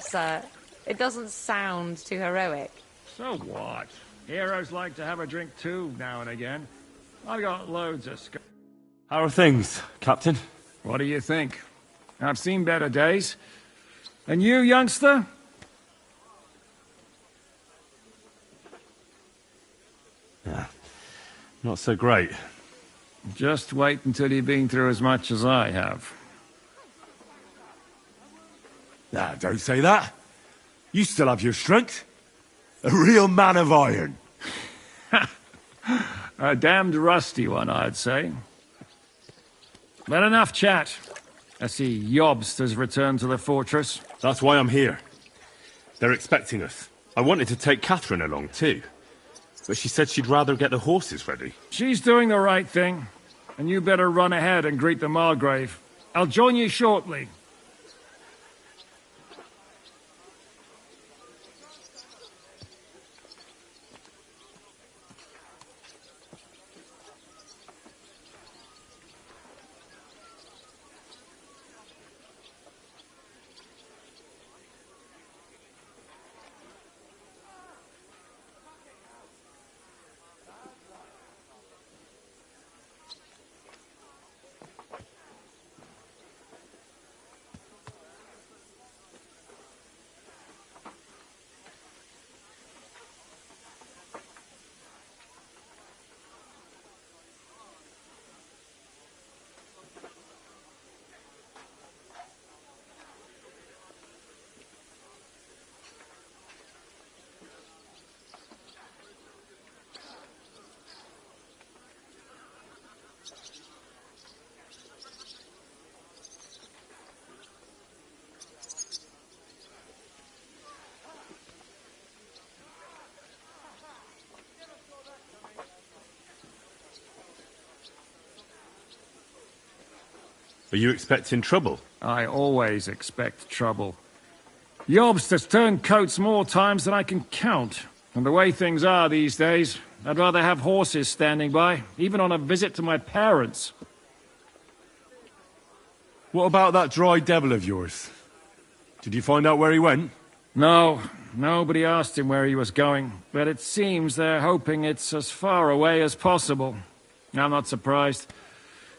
sir. It doesn't sound too heroic. So what? Heroes like to have a drink too, now and again. I've got loads of How are things, Captain? What do you think? I've seen better days. And you, youngster? Yeah, not so great. Just wait until you've been through as much as I have. Nah, don't say that. You still have your strength. A real man of iron. A damned rusty one, I'd say. But enough chat. I see Jobst has returned to the fortress. That's why I'm here. They're expecting us. I wanted to take Catherine along too, but she said she'd rather get the horses ready. She's doing the right thing, and you better run ahead and greet the Margrave. I'll join you shortly. Are you expecting trouble? I always expect trouble. Jobst has turned coats more times than I can count. And the way things are these days, I'd rather have horses standing by, even on a visit to my parents. What about that dry devil of yours? Did you find out where he went? No, nobody asked him where he was going, but it seems they're hoping it's as far away as possible. I'm not surprised.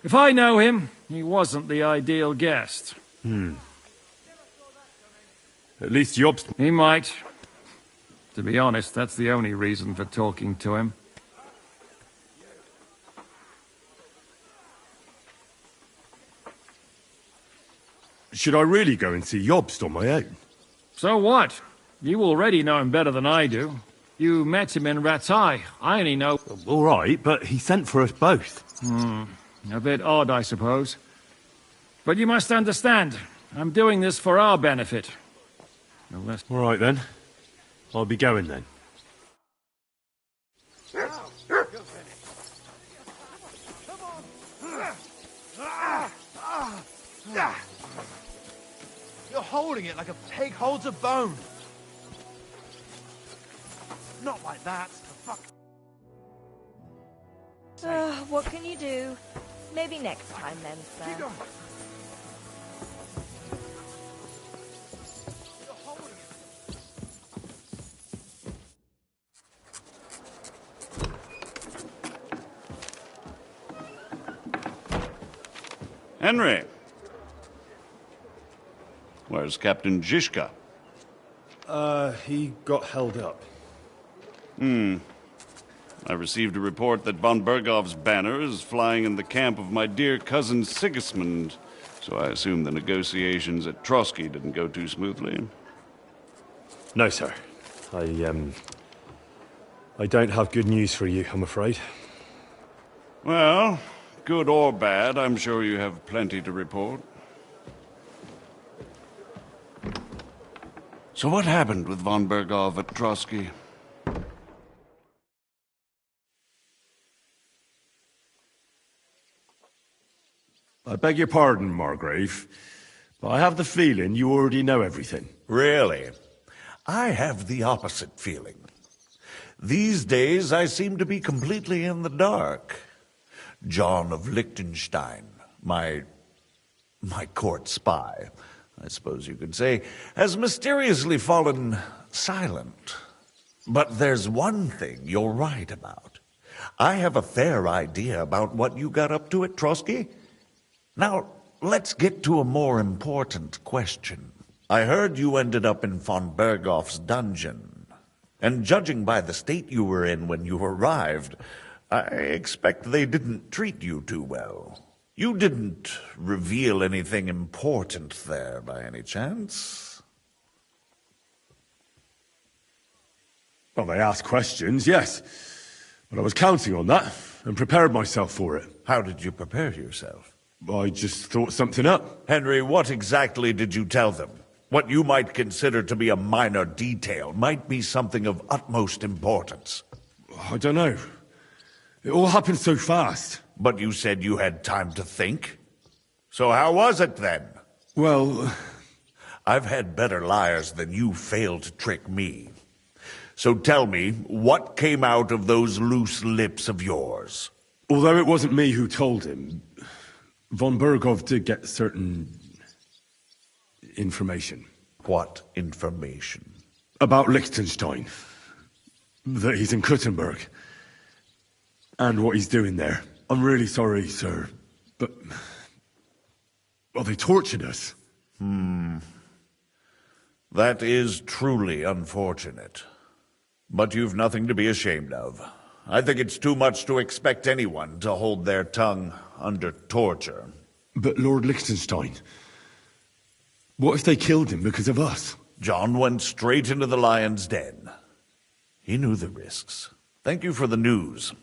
If I know him, he wasn't the ideal guest. At least Jobst... He might. To be honest, that's the only reason for talking to him. Should I really go and see Jobst on my own? So what? You already know him better than I do. You met him in Rattay. I only know... All right, but he sent for us both. A bit odd, I suppose. But you must understand, I'm doing this for our benefit. All right, then. I'll be going, then. You're holding it like a pig holds a bone. Not like that, for fuck. What can you do? Maybe next time then, sir. Keep going. Henry. Where's Captain Zizka? He got held up. I received a report that von Bergov's banner is flying in the camp of my dear cousin Sigismund, so I assume the negotiations at Trotsky didn't go too smoothly. No, sir. I don't have good news for you, I'm afraid. Well, good or bad, I'm sure you have plenty to report. So what happened with von Bergov at Trotsky? I beg your pardon, Margrave, but I have the feeling you already know everything. Really? I have the opposite feeling. These days I seem to be completely in the dark. John of Liechtenstein, my court spy, I suppose you could say, has mysteriously fallen silent. But there's one thing you're right about. I have a fair idea about what you got up to at Trotsky. Now, let's get to a more important question. I heard you ended up in von Berghoff's dungeon. And judging by the state you were in when you arrived, I expect they didn't treat you too well. You didn't reveal anything important there by any chance? Well, they asked questions, yes. But I was counting on that, and prepared myself for it. How did you prepare yourself? I just thought something up. Henry, what exactly did you tell them? What you might consider to be a minor detail might be something of utmost importance. I don't know. It all happened so fast. But you said you had time to think. So how was it then? Well, I've had better liars than you fail to trick me. So tell me, what came out of those loose lips of yours? although it wasn't me who told him, von Berghoff did get certain information. What information? About Liechtenstein. That he's in Kuttenberg. And what he's doing there. I'm really sorry, sir, but... well, they tortured us. That is truly unfortunate. But you've nothing to be ashamed of. I think it's too much to expect anyone to hold their tongue under torture. But Lord Liechtenstein... what if they killed him because of us? John went straight into the lion's den. He knew the risks. Thank you for the news.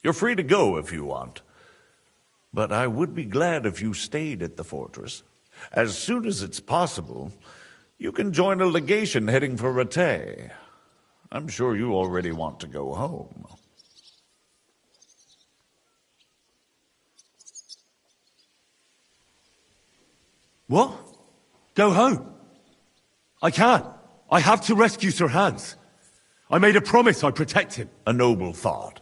You're free to go if you want. But I would be glad if you stayed at the fortress. As soon as it's possible, you can join a legation heading for Rattay. I'm sure you already want to go home. What? Go home? I can't. I have to rescue Sir Hans. I made a promise I'd protect him. A noble thought.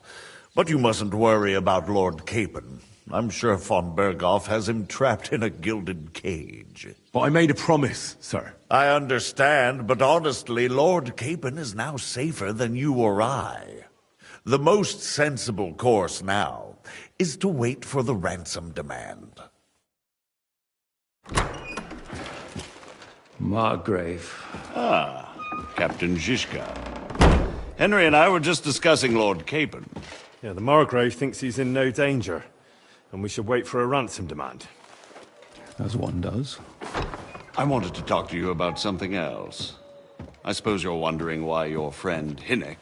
But you mustn't worry about Lord Capon. I'm sure von Berghoff has him trapped in a gilded cage. But I made a promise, sir. I understand, but honestly, Lord Capon is now safer than you or I. The most sensible course now is to wait for the ransom demand. Margrave. Ah, Captain Zizka. Henry and I were just discussing Lord Capon. Yeah, the Margrave thinks he's in no danger. And we should wait for a ransom demand. As one does. I wanted to talk to you about something else. I suppose you're wondering why your friend Hinnek,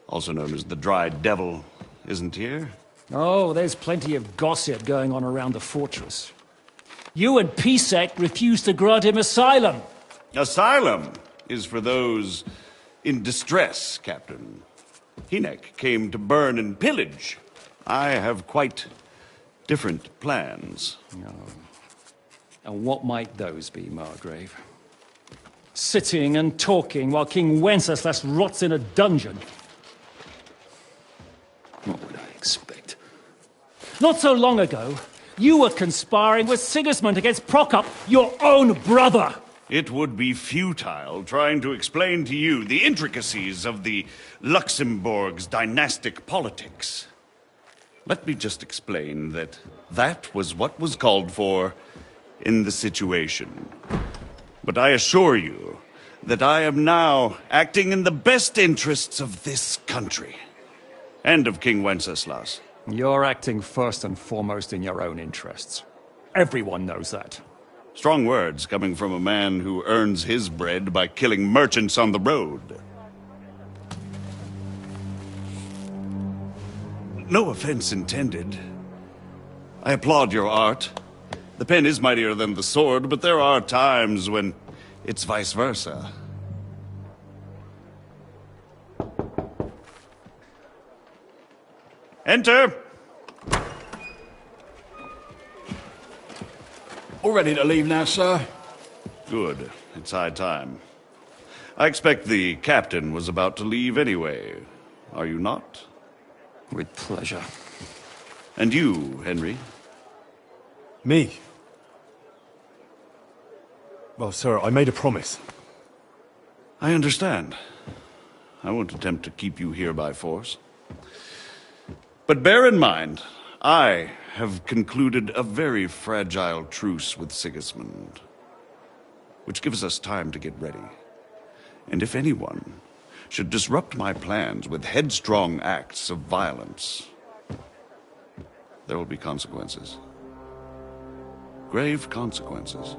also known as the Dried Devil, isn't here? Oh, there's plenty of gossip going on around the fortress. You and Pisek refused to grant him asylum. Asylum is for those in distress, Captain. Hinnek came to burn and pillage. I have quite different plans. And what might those be, Margrave? Sitting and talking while King Wenceslas rots in a dungeon. What would I expect? Not so long ago, you were conspiring with Sigismund against Prokop, your own brother! It would be futile trying to explain to you the intricacies of the Luxembourg's dynastic politics. Let me just explain that that was what was called for in the situation. But I assure you that I am now acting in the best interests of this country and of King Wenceslas. You're acting first and foremost in your own interests. Everyone knows that. Strong words coming from a man who earns his bread by killing merchants on the road. No offense intended. I applaud your art. The pen is mightier than the sword, but there are times when it's vice versa. Enter! All ready to leave now, sir? Good. It's high time. I expect the captain was about to leave anyway. Are you not? With pleasure. And you, Henry? Me? Well, sir, I made a promise. I understand. I won't attempt to keep you here by force. But bear in mind, I have concluded a very fragile truce with Sigismund, which gives us time to get ready. And if anyone should disrupt my plans with headstrong acts of violence, there will be consequences. Grave consequences.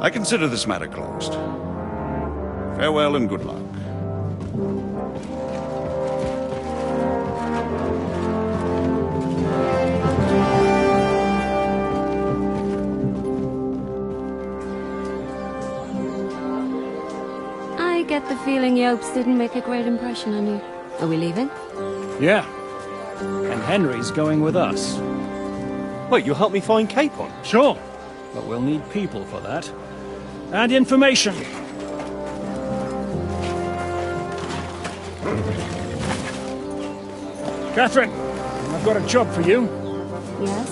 I consider this matter closed. Farewell and good luck. I get the feeling Yopes didn't make a great impression on you. Are we leaving? Yeah. And Henry's going with us. Wait, you'll help me find Capon? Sure. But we'll need people for that. And information. Catherine, I've got a job for you. Yes?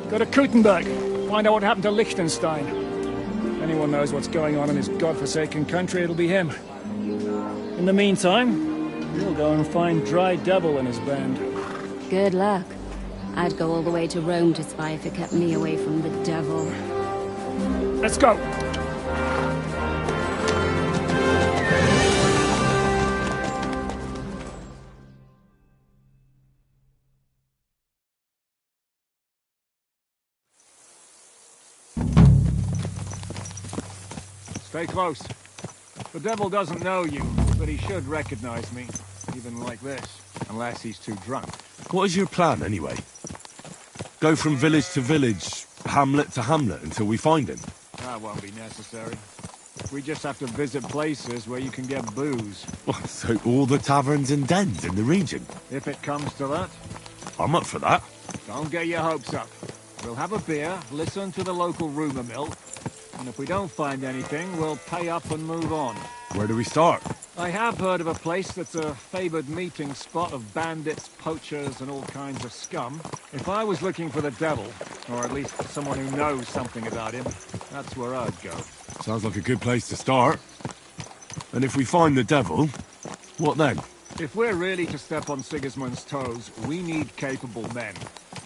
Go to Kuttenberg. Find out what happened to Liechtenstein. If anyone knows what's going on in his godforsaken country, it'll be him. In the meantime, we'll go and find Dry Devil and his band. Good luck. I'd go all the way to Rome to spy if it kept me away from the devil. Let's go! Stay close. The devil doesn't know you, but he should recognize me, even like this, unless he's too drunk. What is your plan, anyway? Go from village to village, hamlet to hamlet, until we find him? That won't be necessary. We just have to visit places where you can get booze. Well, so all the taverns and dens in the region? If it comes to that. I'm up for that. Don't get your hopes up. We'll have a beer, listen to the local rumour mill, and if we don't find anything, we'll pay up and move on. Where do we start? I have heard of a place that's a favoured meeting spot of bandits, poachers, and all kinds of scum. If I was looking for the devil, or at least someone who knows something about him, that's where I'd go. Sounds like a good place to start. And if we find the devil, what then? If we're really to step on Sigismund's toes, we need capable men.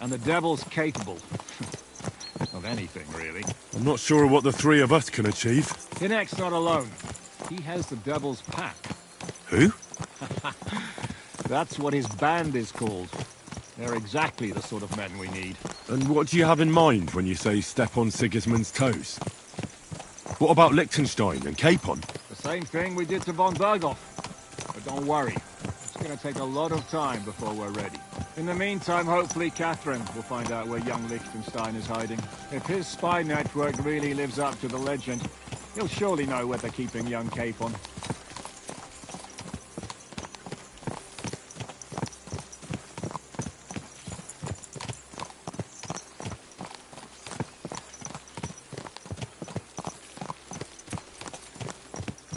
And the devil's capable. Of anything, really. I'm not sure what the three of us can achieve. Hinek's not alone. He has the devil's pack. Who? That's what his band is called. They're exactly the sort of men we need. And what do you have in mind when you say step on Sigismund's toes? What about Liechtenstein and Capon? The same thing we did to von Berghoff. But don't worry. It's going to take a lot of time before we're ready. In the meantime, hopefully Catherine will find out where young Liechtenstein is hiding. If his spy network really lives up to the legend, he'll surely know where they're keeping young Capon.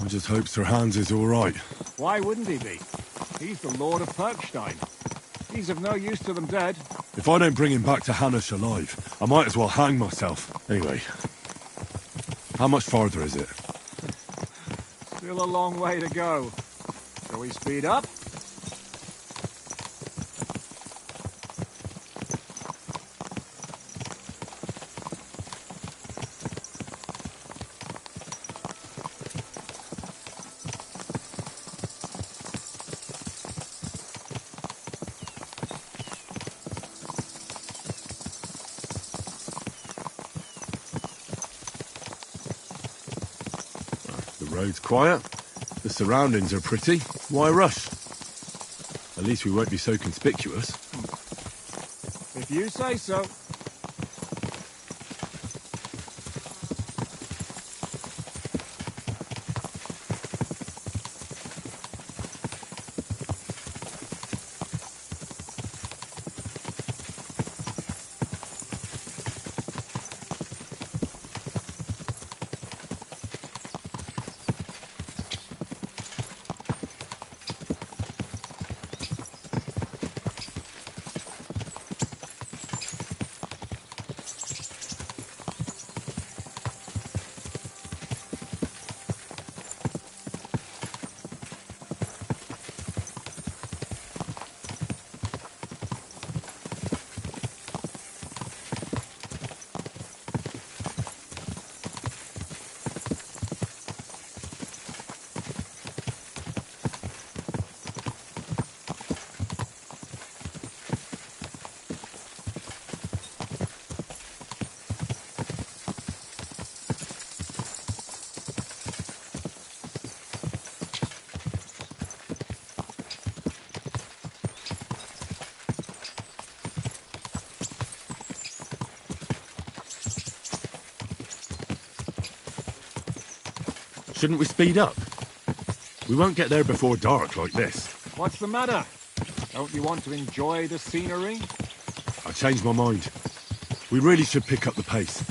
I just hope Sir Hans is all right. Why wouldn't he be? He's the Lord of Perkstein. He's of no use to them dead. If I don't bring him back to Hanush alive, I might as well hang myself. Anyway, how much farther is it? Still a long way to go. Shall we speed up? The road's quiet. The surroundings are pretty. Why rush? At least we won't be so conspicuous. If you say so. Shouldn't we speed up? We won't get there before dark like this. What's the matter? Don't you want to enjoy the scenery? I changed my mind. We really should pick up the pace.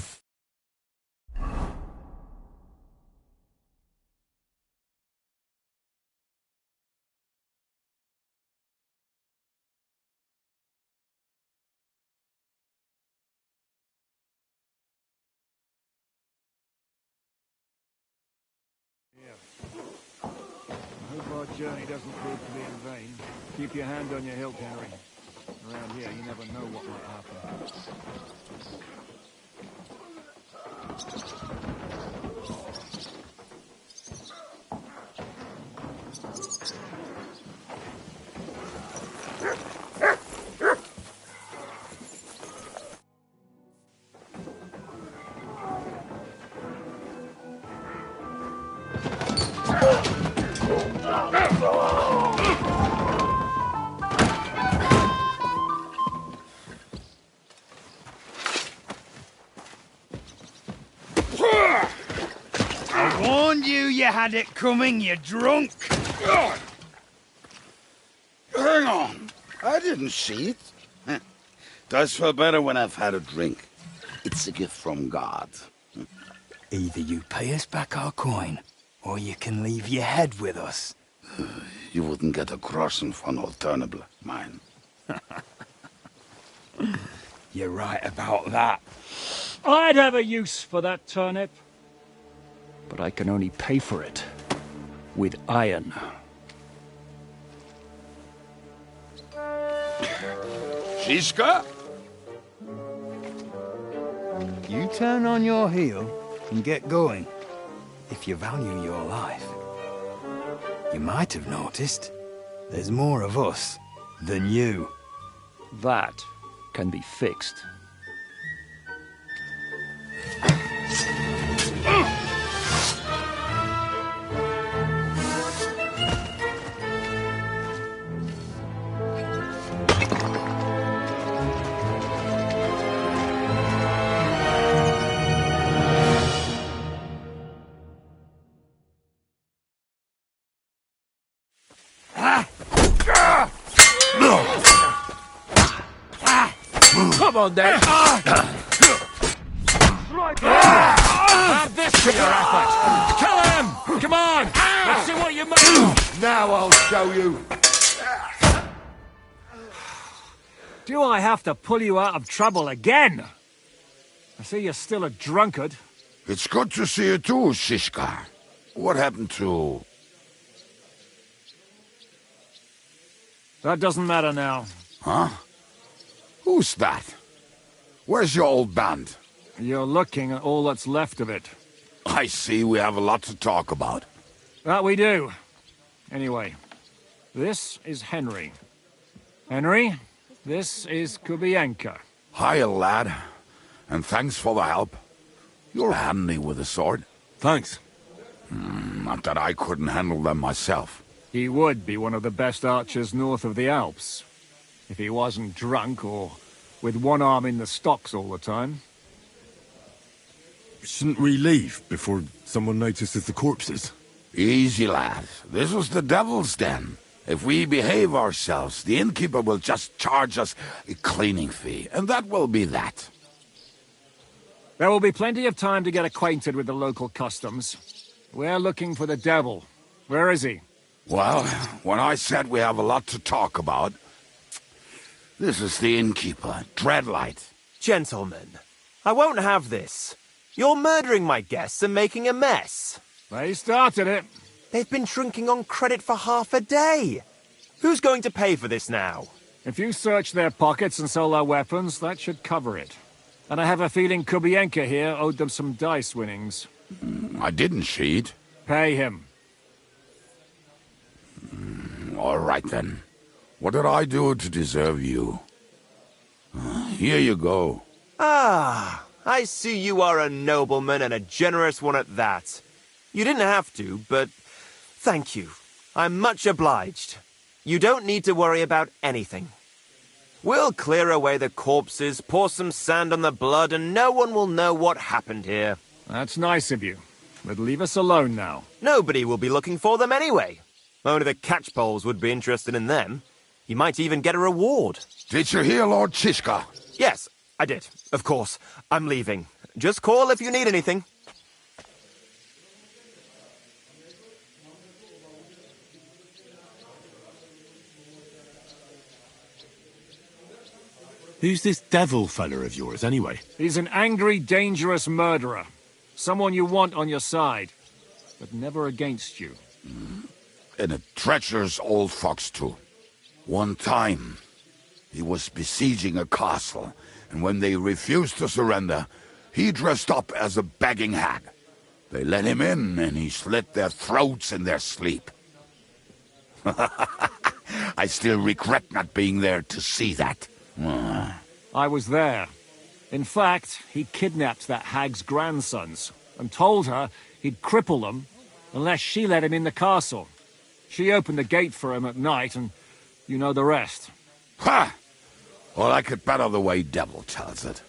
I hope our journey doesn't prove to be in vain. Keep your hand on your hilt, Henry. Around here, you never know what might happen. I warned you you had it coming, you drunk! Hang on. I didn't see it. Does feel better when I've had a drink. It's a gift from God. Either you pay us back our coin, or you can leave your head with us. You wouldn't get a groschen for an alternative, mine. You're right about that. I'd have a use for that turnip. But I can only pay for it with iron. Shiska? You turn on your heel and get going. If you value your life. You might have noticed there's more of us than you. That can be fixed. Come on, then. Add this to your effort. Kill him! Come on! Let's see what you make of. Now I'll show you. Do I have to pull you out of trouble again? I see you're still a drunkard. It's good to see you too, Shishka. What happened to... That doesn't matter now. Huh? Who's that? Where's your old band? You're looking at all that's left of it. I see we have a lot to talk about. That we do. Anyway, this is Henry. Henry, this is Kubienka. Hiya, lad. And thanks for the help. You're handy with a sword. Thanks. Not that I couldn't handle them myself. He would be one of the best archers north of the Alps. If he wasn't drunk or with one arm in the stocks all the time. Shouldn't we leave before someone notices the corpses? Easy, lad. This was the devil's den. If we behave ourselves, the innkeeper will just charge us a cleaning fee, and that will be that. There will be plenty of time to get acquainted with the local customs. We're looking for the devil. Where is he? Well, when I said we have a lot to talk about, this is the innkeeper, Dreadlight. Gentlemen, I won't have this. You're murdering my guests and making a mess. They started it. They've been drinking on credit for half a day. Who's going to pay for this now? If you search their pockets and sell their weapons, that should cover it. And I have a feeling Kubienka here owed them some dice winnings. I didn't cheat. Pay him. All right, then. What did I do to deserve you? Here you go. Ah, I see you are a nobleman and a generous one at that. You didn't have to, but thank you. I'm much obliged. You don't need to worry about anything. We'll clear away the corpses, pour some sand on the blood, and no one will know what happened here. That's nice of you. But leave us alone now. Nobody will be looking for them anyway. Only the catchpoles would be interested in them. You might even get a reward. Did you hear Lord Chishka? Yes, I did. Of course. I'm leaving. Just call if you need anything. Who's this devil fella of yours, anyway? He's an angry, dangerous murderer. Someone you want on your side, but never against you. And a treacherous old fox, too. One time, he was besieging a castle, and when they refused to surrender, he dressed up as a begging hag. They let him in, and he slit their throats in their sleep. I still regret not being there to see that. I was there. In fact, he kidnapped that hag's grandsons and told her he'd cripple them unless she let him in the castle. She opened the gate for him at night, and you know the rest. Ha! Well, I could better the way Devil tells it.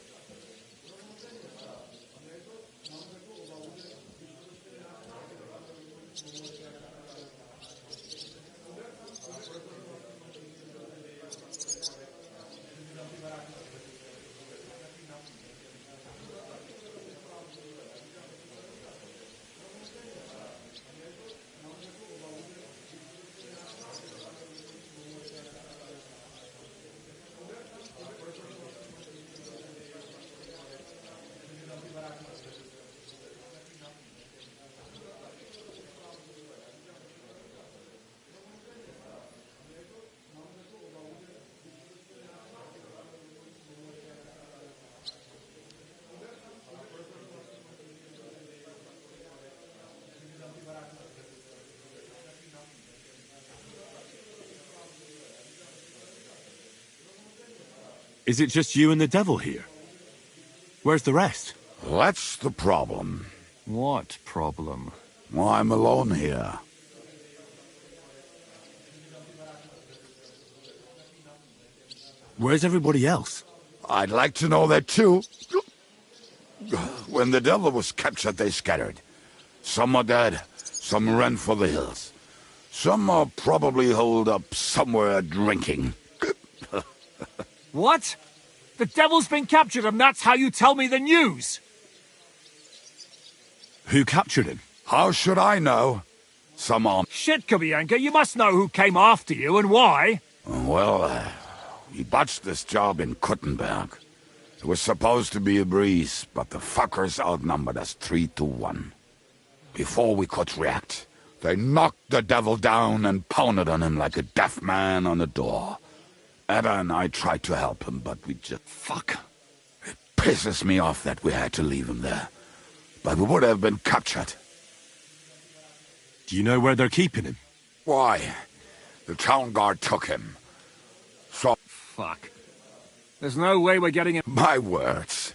Is it just you and the devil here? Where's the rest? That's the problem. What problem? Well, I'm alone here. Where's everybody else? I'd like to know that too. When the devil was captured, they scattered. Some are dead, some ran for the hills. Some are probably holed up somewhere drinking. What? The devil's been captured and that's how you tell me the news? Who captured him? How should I know? Some are... Shit, Kabianka, you must know who came after you and why. Well, we botched this job in Kuttenberg. It was supposed to be a breeze, but the fuckers outnumbered us 3-1. Before we could react, they knocked the devil down and pounded on him like a deaf man on a door. Ada and I tried to help him, but we just... Fuck. It pisses me off that we had to leave him there. But we would have been captured. Do you know where they're keeping him? Why? The town guard took him. So... Fuck. There's no way we're getting him... My words.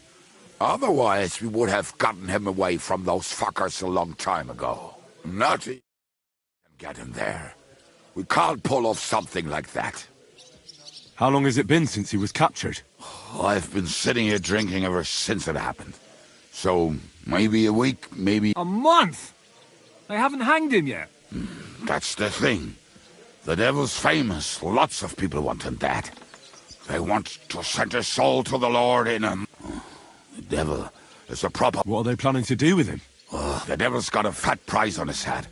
Otherwise, we would have gotten him away from those fuckers a long time ago. Not even get him there. We can't pull off something like that. How long has it been since he was captured? I've been sitting here drinking ever since it happened. So, maybe a week, maybe... A month? They haven't hanged him yet. That's the thing. The devil's famous. Lots of people want him dead. They want to send his soul to the Lord in a... The devil is a proper... What are they planning to do with him? The devil's got a fat prize on his head.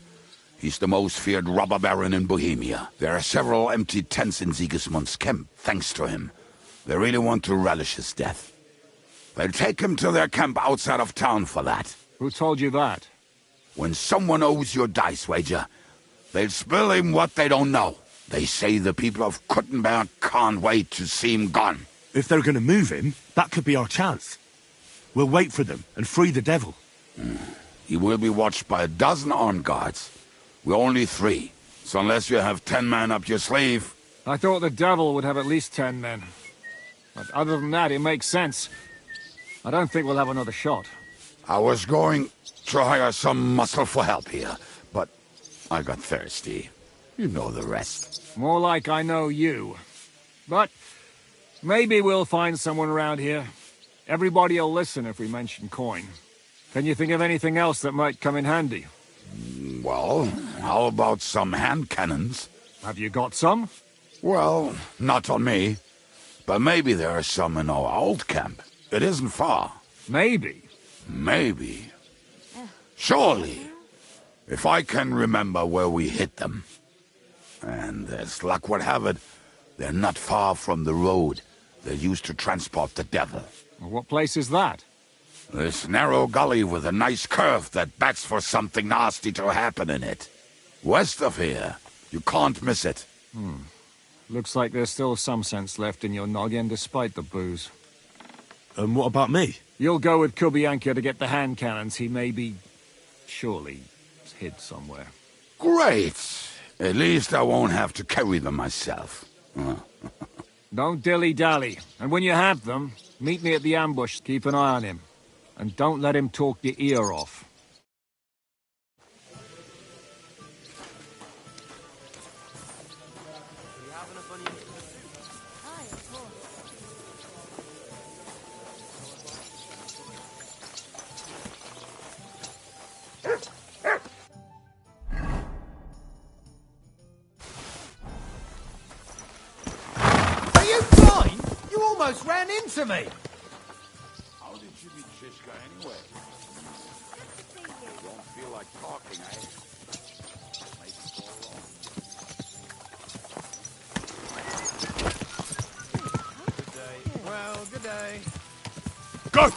He's the most feared robber baron in Bohemia. There are several empty tents in Sigismund's camp, thanks to him. They really want to relish his death. They'll take him to their camp outside of town for that. Who told you that? When someone owes you a dice wager, they'll spill him what they don't know. They say the people of Kuttenberg can't wait to see him gone. If they're going to move him, that could be our chance. We'll wait for them and free the devil. He will be watched by 12 armed guards. We're only 3, so unless you have 10 men up your sleeve... I thought the devil would have at least 10 men. But other than that, it makes sense. I don't think we'll have another shot. I was going to hire some muscle for help here, but I got thirsty. You know the rest. More like I know you. But maybe we'll find someone around here. Everybody'll listen if we mention coin. Can you think of anything else that might come in handy? Well, how about some hand cannons? Have you got some? Well, not on me. But maybe there are some in our old camp. It isn't far. Maybe. Maybe. Surely. If I can remember where we hid them. And as luck would have it, they're not far from the road they used to transport the devil. What place is that? This narrow gully with a nice curve that bets for something nasty to happen in it. West of here. You can't miss it. Looks like there's still some sense left in your noggin despite the booze. And what about me? You'll go with Kubianka to get the hand cannons. He may be... surely hid somewhere. Great! At least I won't have to carry them myself. Don't dilly-dally. And when you have them, meet me at the ambush. Keep an eye on him. And don't let him talk your ear off. Are you blind? You almost ran into me. How did you meet Shishka anyway? Don't feel like talking, eh? Good day. Well, good day. Go!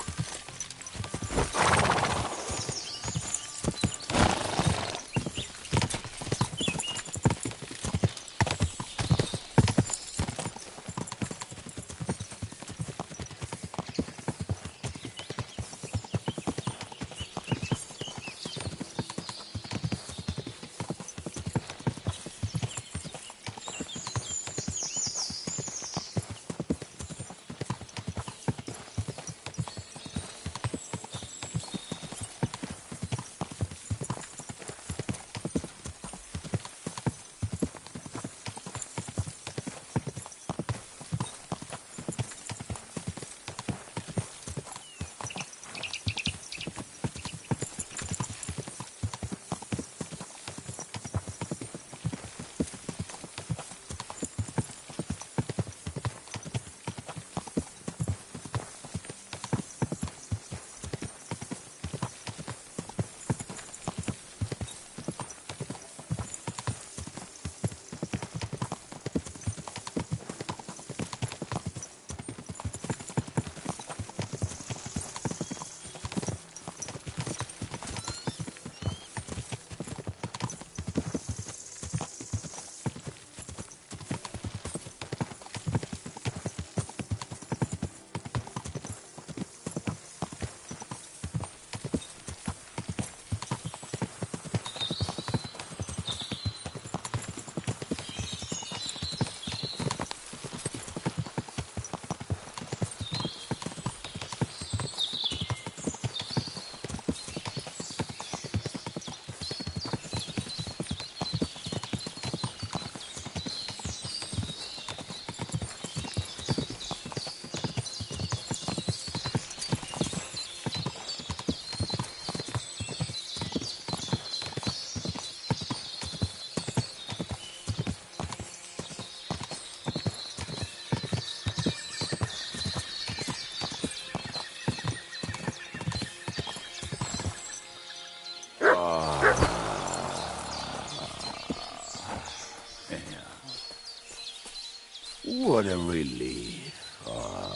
What a relief.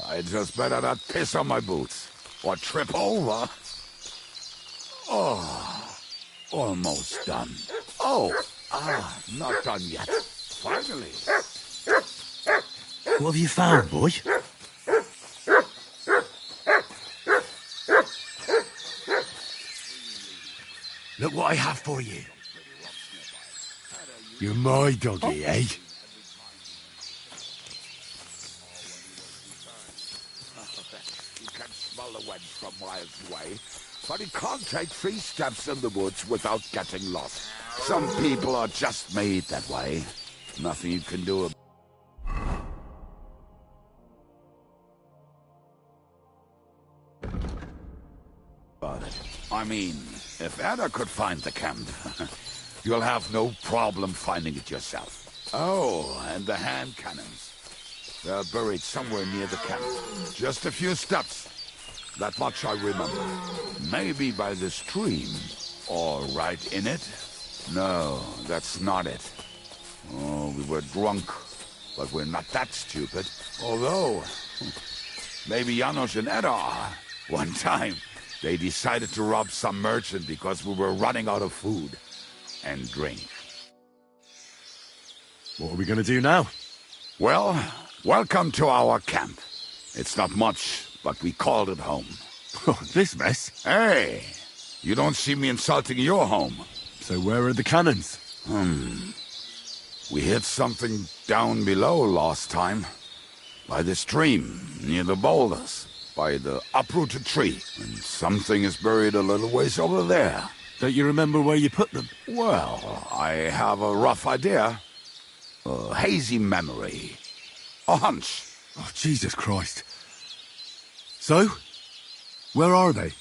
I just better not piss on my boots. Or trip over. Oh, almost done. Oh, not done yet. Finally. What have you found, boy? Look what I have for you. You're my doggy, eh? He can smell the wedge from miles away, but he can't take 3 steps in the woods without getting lost. Some people are just made that way. Nothing you can do about it. I mean, if Ada could find the camp, you'll have no problem finding it yourself. Oh, and the hand cannons. They're buried somewhere near the camp. Just a few steps. That much I remember. Maybe by the stream. Or right in it? No, that's not it. Oh, we were drunk. But we're not that stupid. Although, maybe Janos and Edda are. One time, they decided to rob some merchant because we were running out of food and drink. What are we gonna do now? Well, welcome to our camp. It's not much, but we called it home. This mess? Hey, you don't see me insulting your home. So where are the cannons? We hit something down below last time. By the stream, near the boulders. By the uprooted tree. And something is buried a little ways over there. Don't you remember where you put them? Well, I have a rough idea. A hazy memory. A hunch. Oh, Jesus Christ. So? Where are they?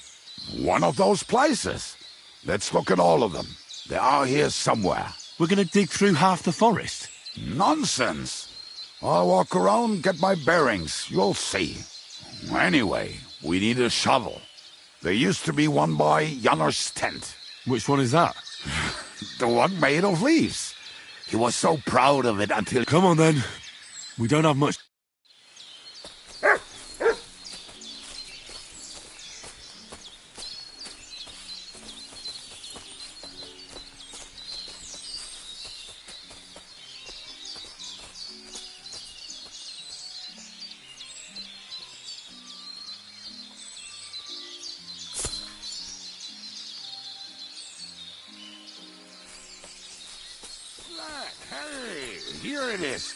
One of those places. Let's look at all of them. They are here somewhere. We're gonna dig through half the forest. Nonsense. I'll walk around, get my bearings. You'll see. Anyway, we need a shovel. There used to be one by Janos' tent. Which one is that? The one made of leaves. He was so proud of it until... Come on then. We don't have much... Hey, here it is.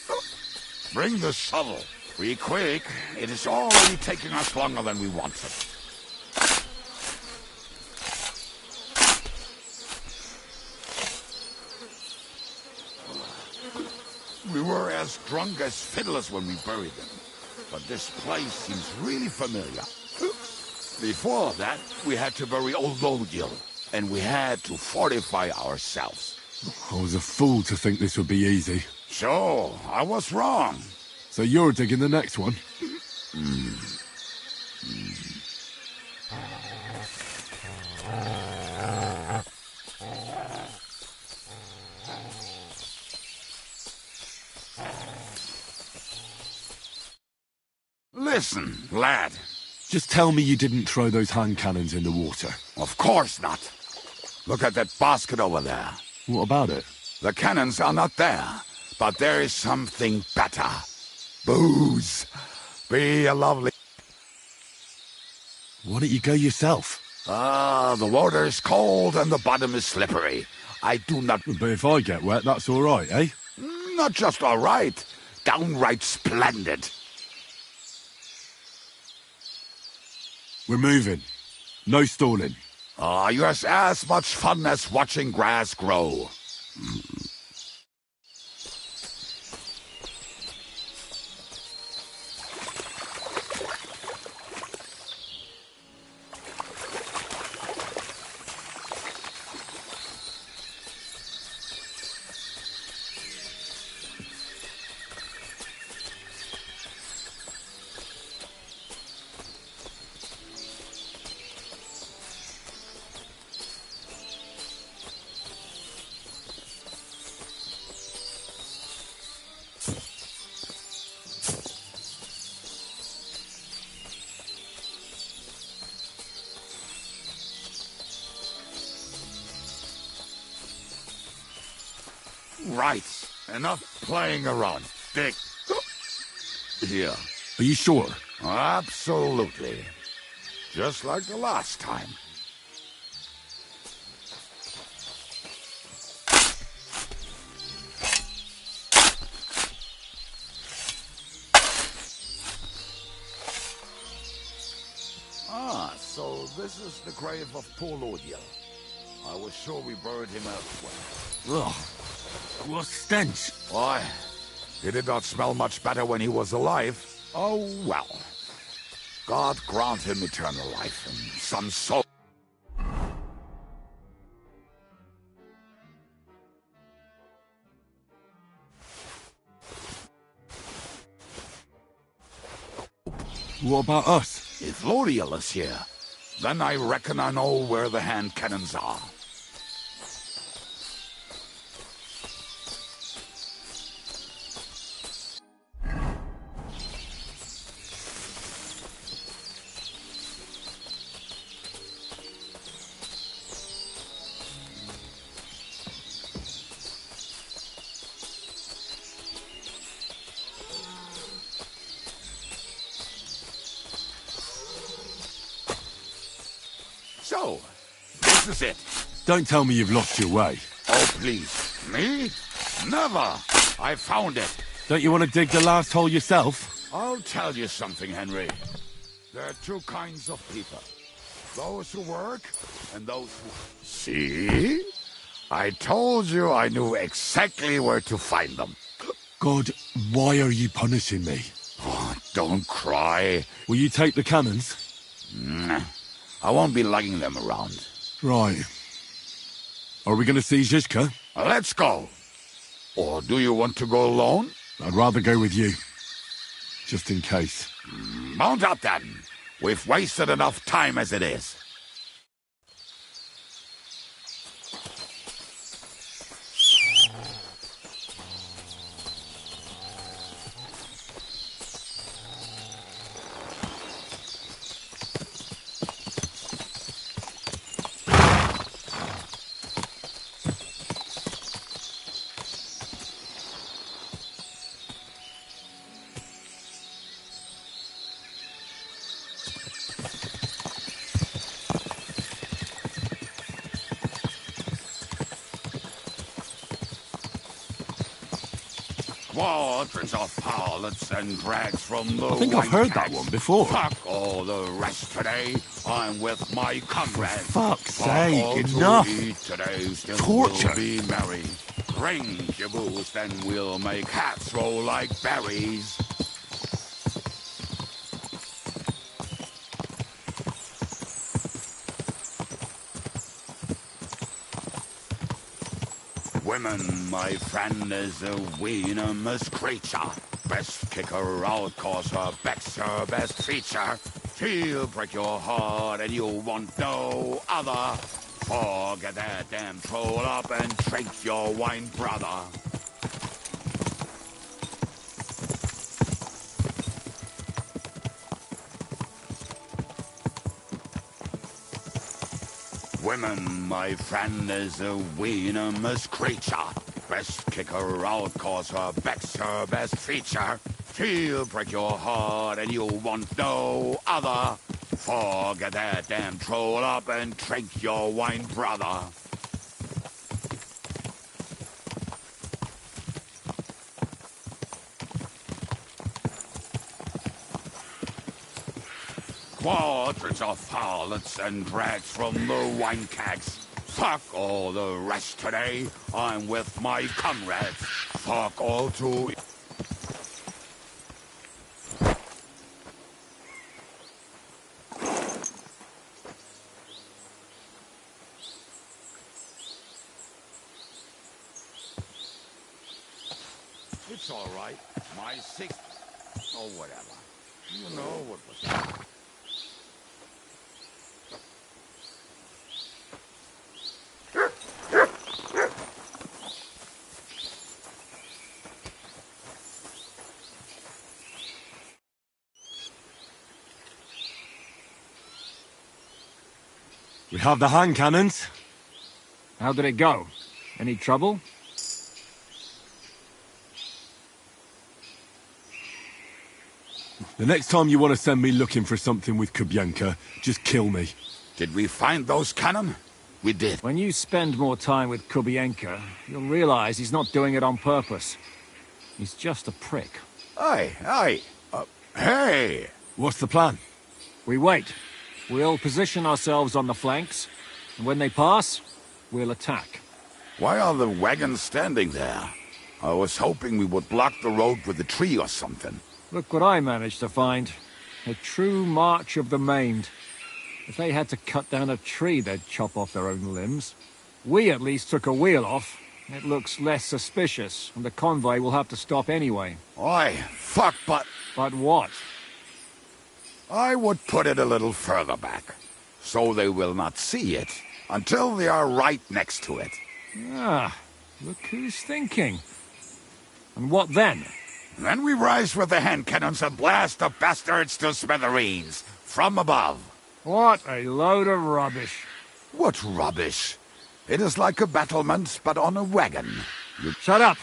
Bring the shovel. Be quick. It is already taking us longer than we wanted. We were as drunk as fiddlers when we buried them. But this place seems really familiar. Before that, we had to bury old Lodil, and we had to fortify ourselves. I was a fool to think this would be easy. So, I was wrong. So you're digging the next one? Listen, lad. Just tell me you didn't throw those hand cannons in the water. Of course not. Look at that basket over there. What about it? The cannons are not there, but there is something better. Booze. Be a lovely... Why don't you go yourself? The water is cold and the bottom is slippery. I do not... But if I get wet, that's all right, eh? Not just all right. Downright splendid. We're moving. No stalling. Yours as much fun as watching grass grow. Right. Enough playing around. Dig. Here. Are you sure? Absolutely. Just like the last time. So this is the grave of poor Lodil. I was sure we buried him elsewhere. Ugh. What stench. Why? He did not smell much better when he was alive. Oh, well. God grant him eternal life and some soul. What about us? If Lodiel is here, then I reckon I know where the hand cannons are. So, this is it. Don't tell me you've lost your way. Oh, please. Me? Never. I found it. Don't you want to dig the last hole yourself? I'll tell you something, Henry. There are two kinds of people. Those who work and those who... See? I told you I knew exactly where to find them. God, why are you punishing me? Oh, don't cry. Will you take the cannons? Nah. I won't be lugging them around. Right. Are we going to see Zizka? Let's go. Or do you want to go alone? I'd rather go with you. Just in case. Mount up then. We've wasted enough time as it is. Quadrants of harlots and drags from the I think I've heard that one before. Fuck all the rest today. I'm with my comrades. For fuck's Fuck sake, all to enough. eat today, still Torture. We'll be merry. Bring your booze, then we'll make hats roll like berries. Women, my friend, is a venomous creature. Best kick her out, cause her back's her best feature. She'll break your heart and you'll want no other. Forget that damn troll up and drink your wine, brother. Women, my friend, is a venomous creature. Best kick her out, cause her back's her best feature. She'll break your heart and you'll want no other. Forget that damn troll up and drink your wine, brother. Quadrants of harlots and drags from the wine kegs. Fuck all the rest today. I'm with my comrades. Fuck all to... It's all right. My sixth... or whatever. You know what was... We have the hand cannons. How did it go? Any trouble? The next time you want to send me looking for something with Kubienka, just kill me. Did we find those cannon? We did. When you spend more time with Kubienka, you'll realize he's not doing it on purpose. He's just a prick. Hey! What's the plan? We wait. We'll position ourselves on the flanks, and when they pass, we'll attack. Why are the wagons standing there? I was hoping we would block the road with a tree or something. Look what I managed to find. A true march of the maimed. If they had to cut down a tree, they'd chop off their own limbs. We at least took a wheel off. It looks less suspicious, and the convoy will have to stop anyway. Oi, fuck, but... But what? I would put it a little further back, so they will not see it until they are right next to it. Ah, look who's thinking. And what then? Then we rise with the hand cannons and blast the bastards to smithereens, from above. What a load of rubbish. What rubbish? It is like a battlement, but on a wagon. Shut up!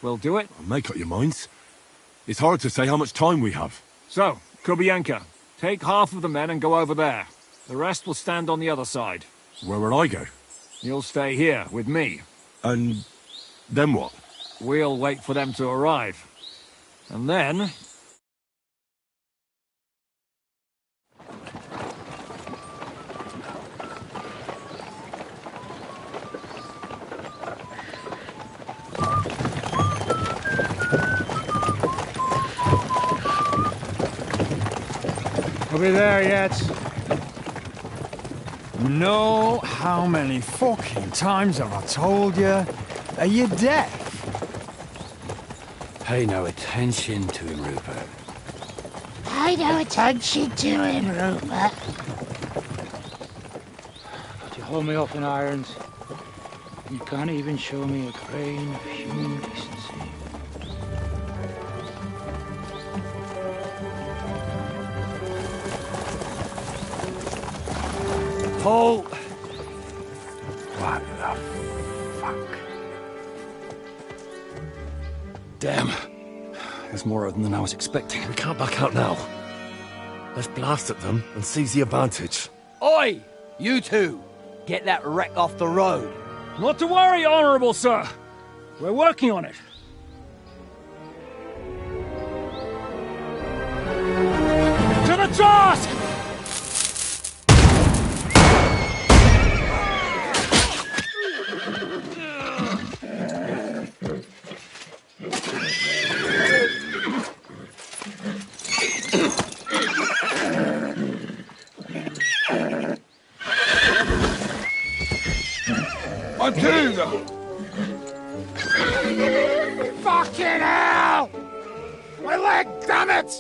We'll do it. Make up your minds. It's hard to say how much time we have. So, Kubienka, take half of the men and go over there. The rest will stand on the other side. Where will I go? You'll stay here, with me. And then what? We'll wait for them to arrive. And then... Are we there yet? No, how many fucking times have I told you? Are you deaf? Pay no attention to him, Rupert. Pay no attention to him, Rupert. But you hold me up in irons. You can't even show me a grain of human decency. Halt! What the fuck? Damn. There's more of them than I was expecting. We can't back out now. Let's blast at them and seize the advantage. Oi! You two! Get that wreck off the road. Not to worry, Honourable Sir. We're working on it. To the task! Unto them! Fucking hell! My leg, damn it!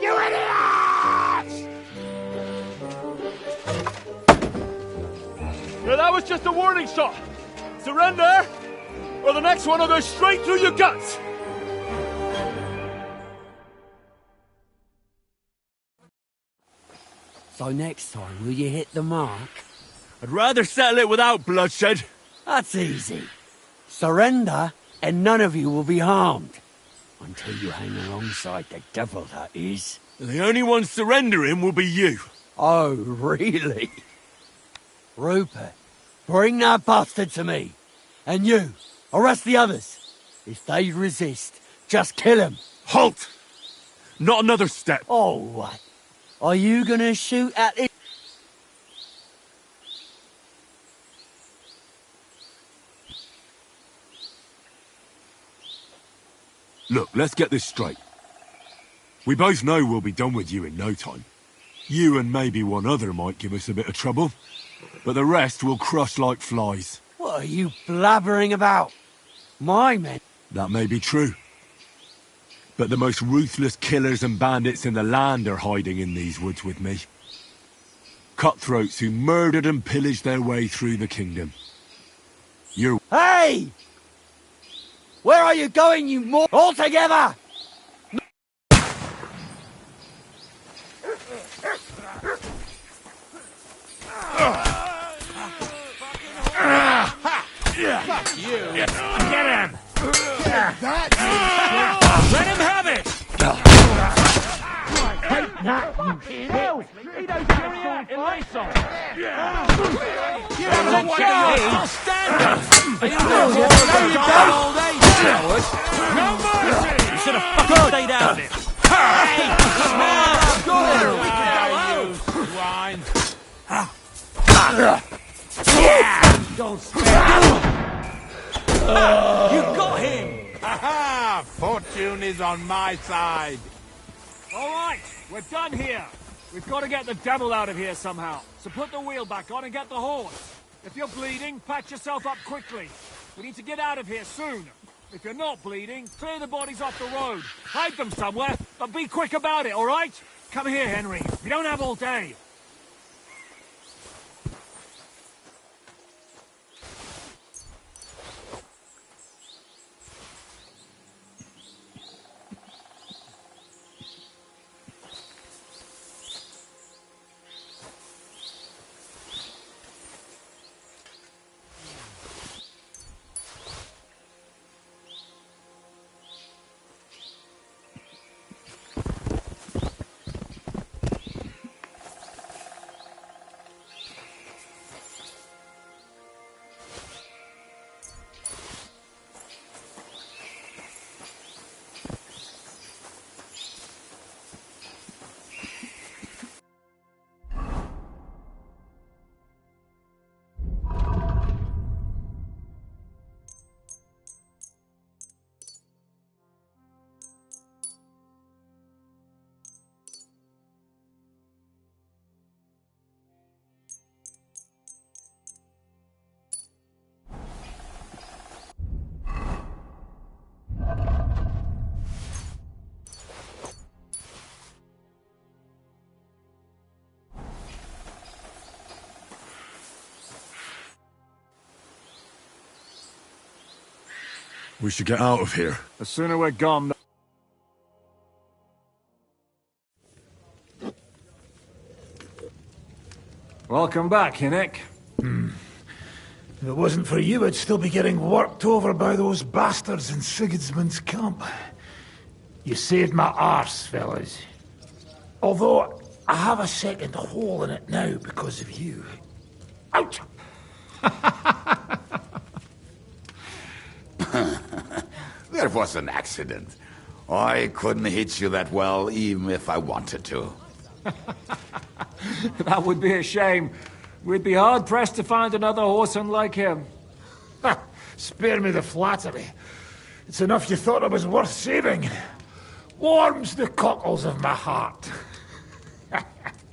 You idiots! Yeah, that was just a warning shot. Surrender, or the next one will go straight through your guts. So next time, will you hit the mark? I'd rather settle it without bloodshed. That's easy. Surrender, and none of you will be harmed. Until you hang alongside the devil, that is. The only one surrendering will be you. Oh, really? Rupert, bring that bastard to me. And you, arrest the others. If they resist, just kill them. Halt! Not another step. Oh, what? Are you gonna shoot at it? Look, let's get this straight. We both know we'll be done with you in no time. You and maybe one other might give us a bit of trouble, but the rest will crush like flies. What are you blabbering about? My men. That may be true. But the most ruthless killers and bandits in the land are hiding in these woods with me. Cutthroats who murdered and pillaged their way through the kingdom. You're... Hey! Where are you going, you more... All together! Fuck you! Get him! Let him have it! Take that, you hell! He don't carry out in my song! You haven't I'll stand up! No mercy! You should have fucking stayed out of it. Hey! Don't spare! You got him! Aha! Fortune is on my side. All right, we're done here. We've got to get the devil out of here somehow. So put the wheel back on and get the horse. If you're bleeding, patch yourself up quickly. We need to get out of here soon. If you're not bleeding, clear the bodies off the road. Hide them somewhere, but be quick about it, all right? Come here, Henry. We don't have all day. We should get out of here. The sooner we're gone, welcome back, Hinnick. If it wasn't for you, I'd still be getting worked over by those bastards in Sigismund's camp. You saved my arse, fellas. Although, I have a second hole in it now because of you. Ouch! There was an accident. I couldn't hit you that well, even if I wanted to. That would be a shame. We'd be hard-pressed to find another horseman like him. Spare me the flattery. It's enough you thought I was worth saving. Warms the cockles of my heart.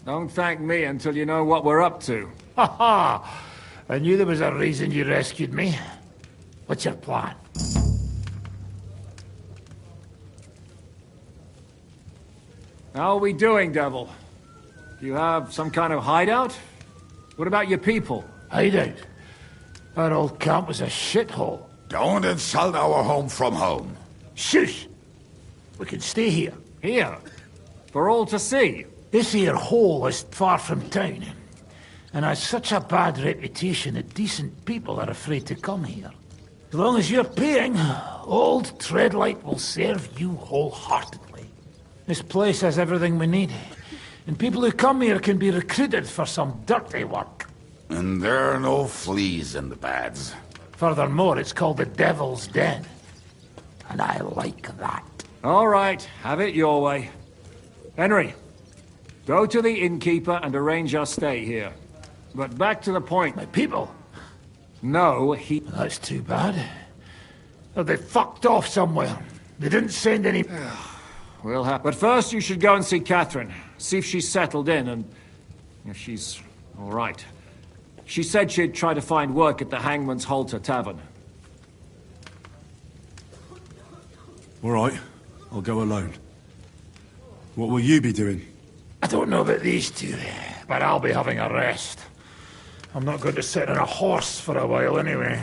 Don't thank me until you know what we're up to. Ha ha! I knew there was a reason you rescued me. What's your plan? How are we doing, Devil? Do you have some kind of hideout? What about your people? Hideout? Our old camp was a shithole. Don't insult our home from home. Shush! We can stay here. Here? For all to see? This here hole is far from town, and has such a bad reputation that decent people are afraid to come here. As long as you're paying, old Treadlight will serve you wholeheartedly. This place has everything we need, and people who come here can be recruited for some dirty work. And there are no fleas in the beds. Furthermore, it's called the Devil's Den, and I like that. All right, have it your way. Henry, go to the innkeeper and arrange our stay here. But back to the point. My people? No, he... That's too bad. Oh, they fucked off somewhere. They didn't send any... We'll have... But first you should go and see Catherine. See if she's settled in and... if she's all right. She said she'd try to find work at the Hangman's Halter Tavern. All right, I'll go alone. What will you be doing? I don't know about these two, but I'll be having a rest. I'm not going to sit on a horse for a while anyway.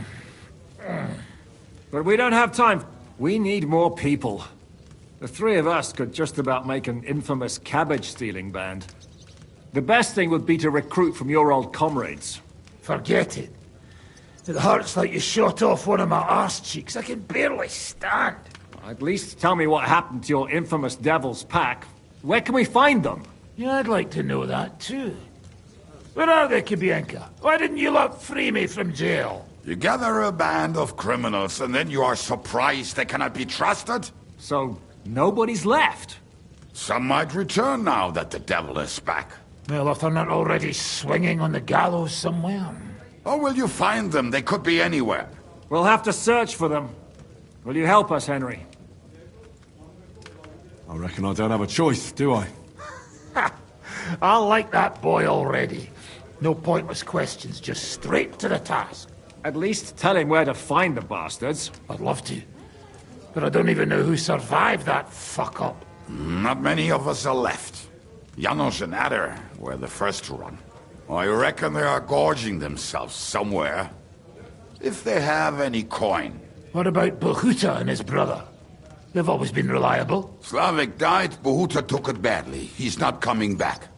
But we don't have time. We need more people. The three of us could just about make an infamous cabbage-stealing band. The best thing would be to recruit from your old comrades. Forget it. It hurts like you shot off one of my arse cheeks. I can barely stand. At least tell me what happened to your infamous Devil's Pack. Where can we find them? Yeah, I'd like to know that too. Where are they, Kibienka? Why didn't you lot free me from jail? You gather a band of criminals and then you are surprised they cannot be trusted? So, nobody's left? Some might return now that the devil is back. Well, if they're not already swinging on the gallows somewhere. Or will you find them? They could be anywhere. We'll have to search for them. Will you help us, Henry? I reckon I don't have a choice, do I? I like that boy already. No pointless questions, just straight to the task. At least tell him where to find the bastards. I'd love to. But I don't even know who survived that fuck-up. Not many of us are left. Janos and Adder were the first to run. I reckon they are gorging themselves somewhere. If they have any coin. What about Bohuta and his brother? They've always been reliable. Slavik died, Bohuta took it badly. He's not coming back.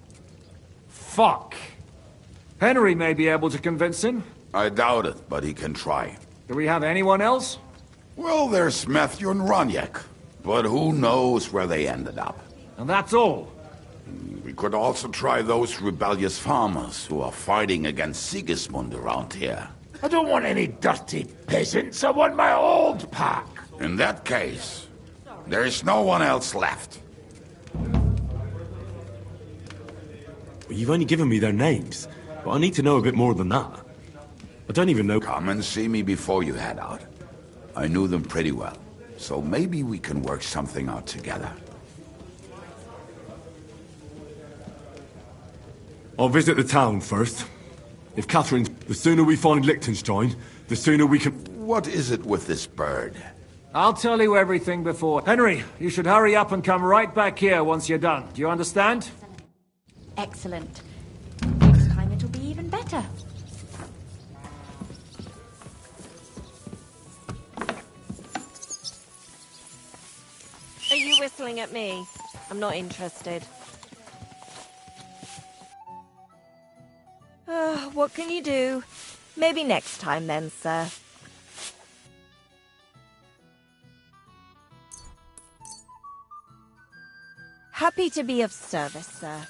Fuck. Henry may be able to convince him. I doubt it, but he can try. Do we have anyone else? Well, there's Matthew and Roniak. But who knows where they ended up. And that's all. We could also try those rebellious farmers who are fighting against Sigismund around here. I don't want any dirty peasants. I want my old pack. In that case, there is no one else left. You've only given me their names, but I need to know a bit more than that. I don't even know... Come and see me before you head out. I knew them pretty well, so maybe we can work something out together. I'll visit the town first. If Catherine's... The sooner we find Liechtenstein, the sooner we can... What is it with this bird? I'll tell you everything before. Henry, you should hurry up and come right back here once you're done. Do you understand? Excellent. Next time it'll be even better. Are you whistling at me? I'm not interested. What can you do? Maybe next time then, sir. Happy to be of service, sir.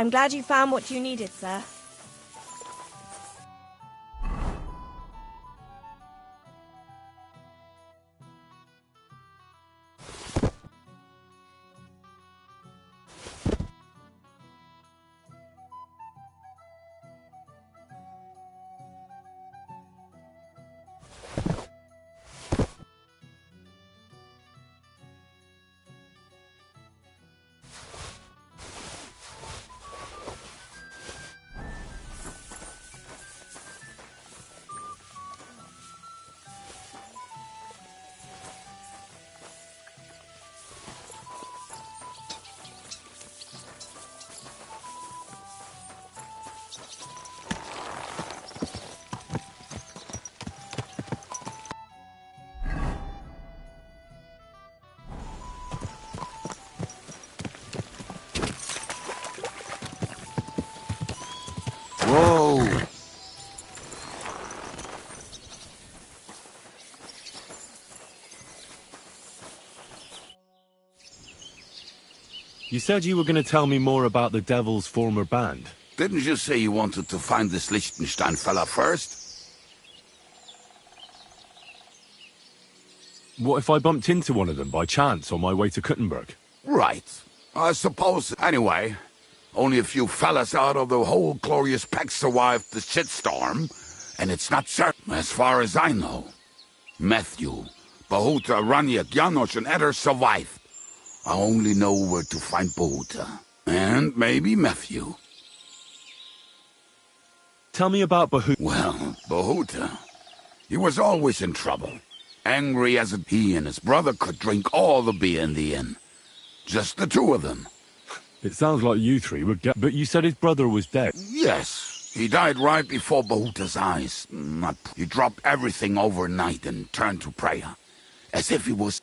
I'm glad you found what you needed, sir. Whoa! You said you were going to tell me more about the Devil's former band. Didn't you say you wanted to find this Liechtenstein fella first? What if I bumped into one of them by chance on my way to Kuttenberg? Right. I suppose. Anyway, only a few fellas out of the whole glorious pack survived the shitstorm, and it's not certain, as far as I know. Matthew, Bohuta, Raniak, Janos, and Eder survived. I only know where to find Bohuta. And maybe Matthew. Tell me about Bohuta. Well, Bohuta, he was always in trouble. Angry as he and his brother could drink all the beer in the inn. Just the two of them. It sounds like you three would get... But you said his brother was dead. Yes. He died right before Bohuta's eyes. He dropped everything overnight and turned to prayer. As if he was...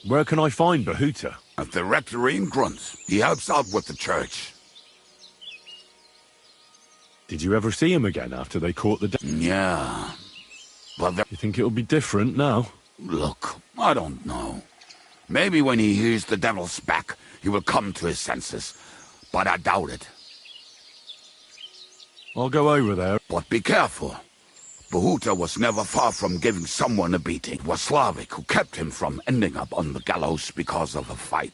Where can I find Bohuta? At the rectory in Grunt. He helps out with the church. Did you ever see him again after they caught the... Yeah. But You think it'll be different now? look, I don't know. Maybe when he hears the devil's back, he will come to his senses. But I doubt it. I'll go over there. But be careful. Bahuta was never far from giving someone a beating. It was Slavic who kept him from ending up on the gallows because of a fight.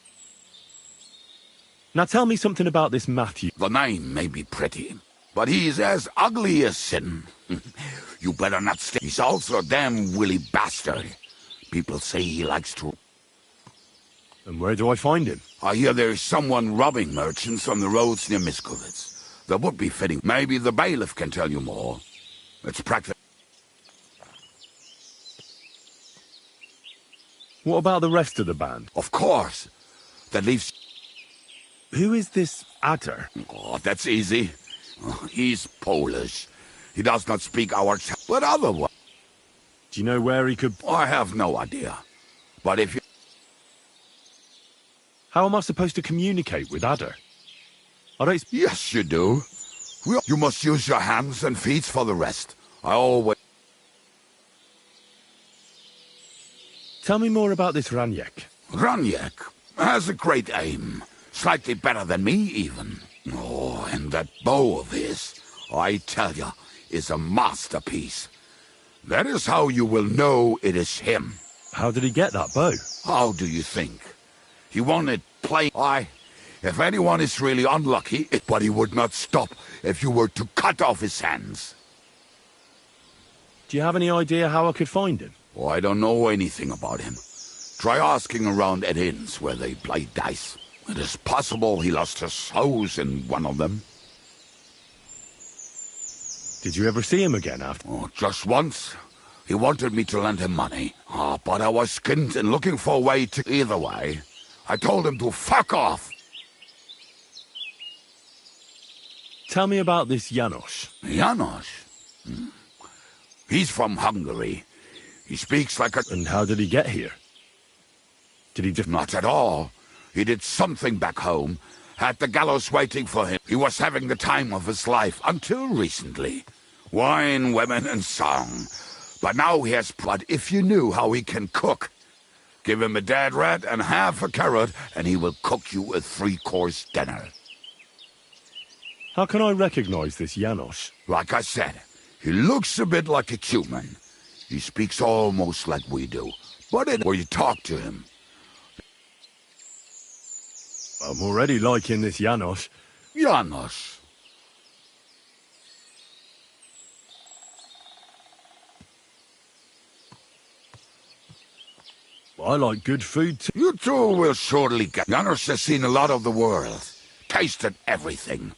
Now tell me something about this Matthew. The name may be pretty, but he's as ugly as sin. You better not stay. He's also a damn willy bastard. People say he likes to... And where do I find him? I hear there's someone robbing merchants on the roads near Miskovitz. That would be fitting. Maybe the bailiff can tell you more. It's practical. What about the rest of the band? Of course. That leaves... Who is this Adder? Oh, that's easy. He's Polish. He does not speak our but otherwise... Do you know where he could... I have no idea. But if you... How am I supposed to communicate with Adder? I don't... Yes, you do. You must use your hands and feet for the rest. I always... Tell me more about this Raniek. Raniek has a great aim. Slightly better than me, even. Oh, and that bow of his, I tell you, is a masterpiece. That is how you will know it is him. How did he get that bow? How do you think? He won it playing... If anyone is really unlucky, but he would not stop if you were to cut off his hands. Do you have any idea how I could find him? Oh, I don't know anything about him. Try asking around at inns where they play dice. It is possible he lost his hose in one of them. Did you ever see him again after? Oh, just once. He wanted me to lend him money. But I was skint and looking for a way to... Either way, I told him to fuck off. Tell me about this Janos. Janos? He's from Hungary. He speaks like a... And how did he get here? Did he just... Not at all. He did something back home. Had the gallows waiting for him. He was having the time of his life until recently. Wine, women, and song. But now he has... But if you knew how he can cook, give him a dead rat and half a carrot, and he will cook you a 3-course dinner. How can I recognize this Janos? Like I said, he looks a bit like a human. He speaks almost like we do. But where you talk to him. I'm already liking this Janos. Janos. I like good food too. You two will surely get... Janos has seen a lot of the world. Tasted everything.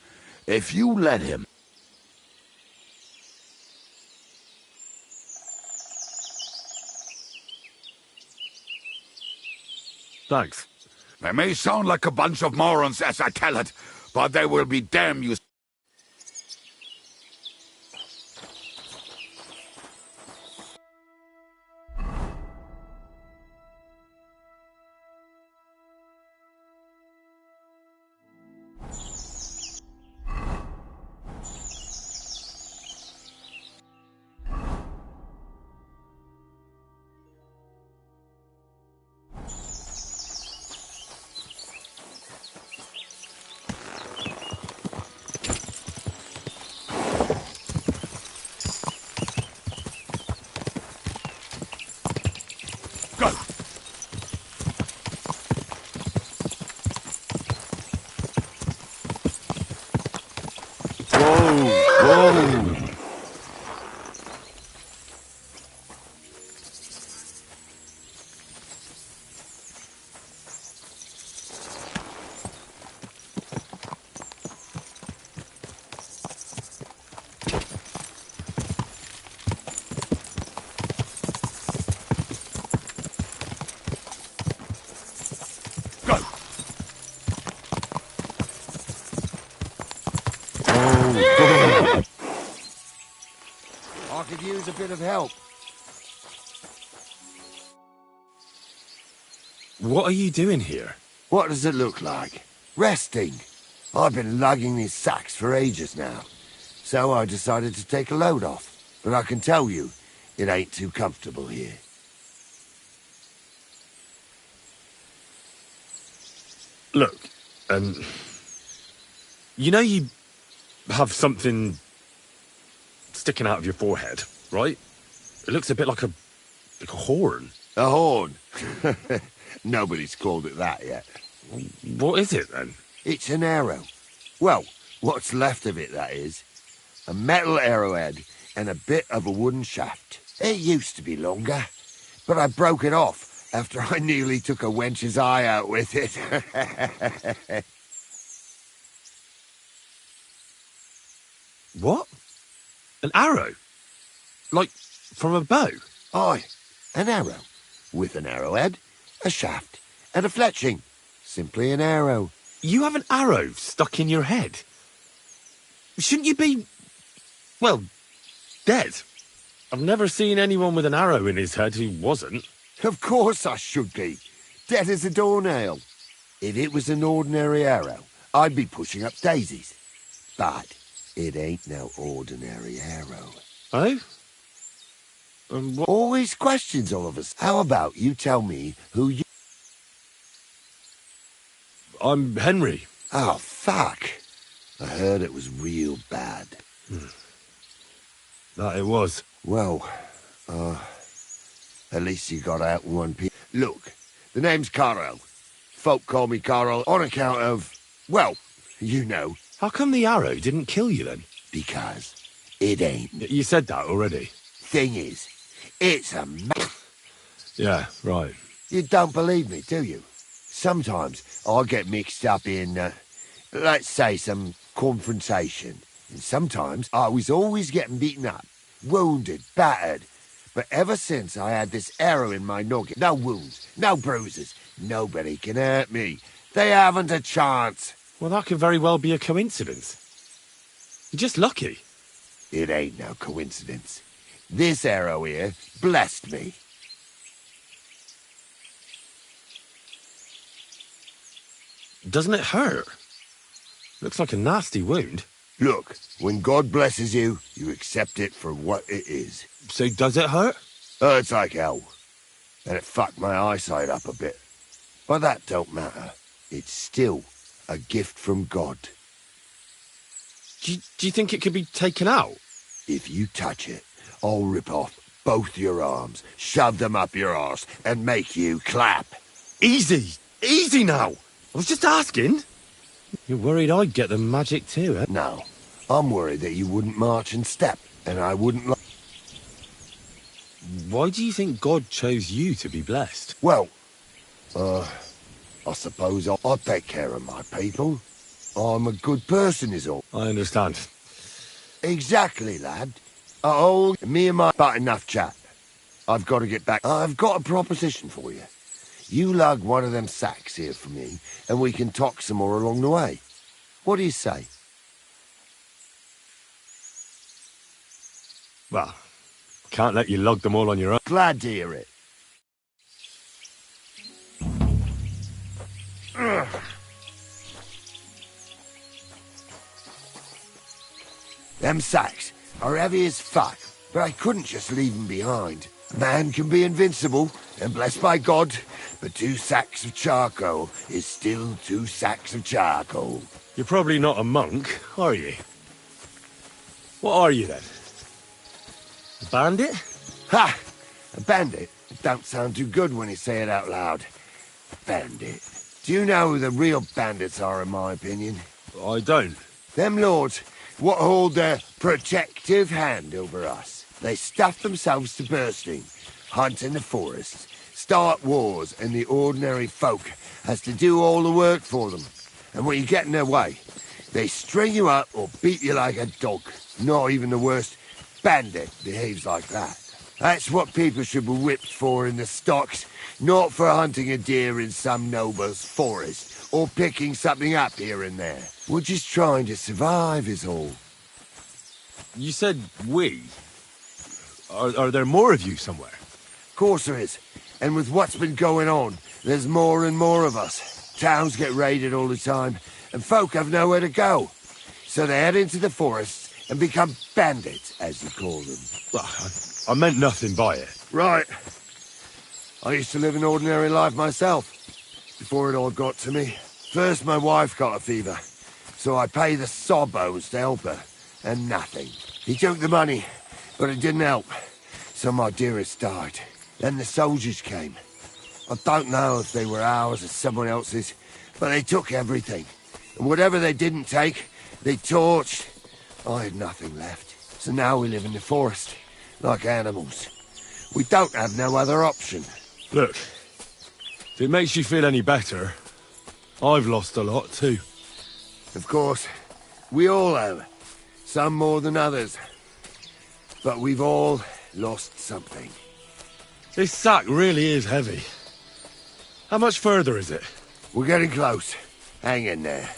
If you let him... Thanks. They may sound like a bunch of morons as I tell it, but they will be damn useful. I could use a bit of help. What are you doing here? What does it look like? Resting. I've been lugging these sacks for ages now. So I decided to take a load off. But I can tell you, It ain't too comfortable here. Look, you know you have something sticking out of your forehead, right? It looks a bit like a horn. A horn? Nobody's called it that yet. What is it, then? It's an arrow. Well, what's left of it, that is. A metal arrowhead and a bit of a wooden shaft. It used to be longer, but I broke it off after I nearly took a wench's eye out with it. What? An arrow? Like, from a bow? Aye, an arrow. With an arrowhead, a shaft, and a fletching. Simply an arrow. You have an arrow stuck in your head? Shouldn't you be, well, dead? I've never seen anyone with an arrow in his head who wasn't. Of course I should be. Dead as a doornail. If it was an ordinary arrow, I'd be pushing up daisies. But it ain't no ordinary arrow. Oh? Always questions, all of us. How about you tell me who you... I'm Henry. Oh, fuck. I heard it was real bad. That it was. Well, at least you got out in one piece. Look, the name's Carl. Folk call me Carl on account of, well, you know. How come the arrow didn't kill you then? Because it ain't. You said that already. Thing is, it's a Yeah, right. You don't believe me, do you? Sometimes I get mixed up in, let's say, some confrontation. And sometimes I was always getting beaten up, wounded, battered. But ever since I had this arrow in my noggin, no wounds, no bruises, nobody can hurt me. They haven't a chance. Well, that could very well be a coincidence. You're just lucky. It ain't no coincidence. This arrow here blessed me. Doesn't it hurt? Looks like a nasty wound. Look, when God blesses you, you accept it for what it is. So does it hurt? Hurts like hell. And it fucked my eyesight up a bit. But that don't matter. It's still a gift from God. Do you think it could be taken out? If you touch it, I'll rip off both your arms, shove them up your arse, and make you clap. Easy! Easy now! I was just asking. You're worried I'd get the magic too, eh? No. I'm worried that you wouldn't march and step, and I wouldn't like... Why do you think God chose you to be blessed? Well, I suppose I'll take care of my people. I'm a good person is all. I understand. Exactly, lad. Oh, me and my... But enough chat. I've got to get back. I've got a proposition for you. You lug one of them sacks here for me, and we can talk some more along the way. What do you say? Well, can't let you lug them all on your own. Glad to hear it. Them sacks are heavy as fuck, but I couldn't just leave them behind. A man can be invincible and blessed by God, but 2 sacks of charcoal is still 2 sacks of charcoal. You're probably not a monk, are you? What are you then? A bandit? Ha! A bandit? It don't sound too good when you say it out loud. Bandit. Do you know who the real bandits are, in my opinion? I don't. Them lords what hold their protective hand over us. They stuff themselves to bursting, hunt in the forests, start wars, and the ordinary folk has to do all the work for them. And when you get in their way, they string you up or beat you like a dog. Not even the worst bandit behaves like that. That's what people should be whipped for in the stocks, not for hunting a deer in some noble's forest, or picking something up here and there. We're just trying to survive is all. You said we. Are there more of you somewhere? Of course there is. And with what's been going on, there's more and more of us. Towns get raided all the time, and folk have nowhere to go. So they head into the forests and become bandits, as you call them. Well, I meant nothing by it. Right. I used to live an ordinary life myself, before it all got to me. First, my wife got a fever, so I paid the sobos to help her, and nothing. He took the money, but it didn't help, so my dearest died. Then the soldiers came. I don't know if they were ours or someone else's, but they took everything. And whatever they didn't take, they torched. I had nothing left, so now we live in the forest, like animals. We don't have no other option. Look, if it makes you feel any better, I've lost a lot too. Of course, we all have. Some more than others. But we've all lost something. This sack really is heavy. How much further is it? We're getting close. Hang in there.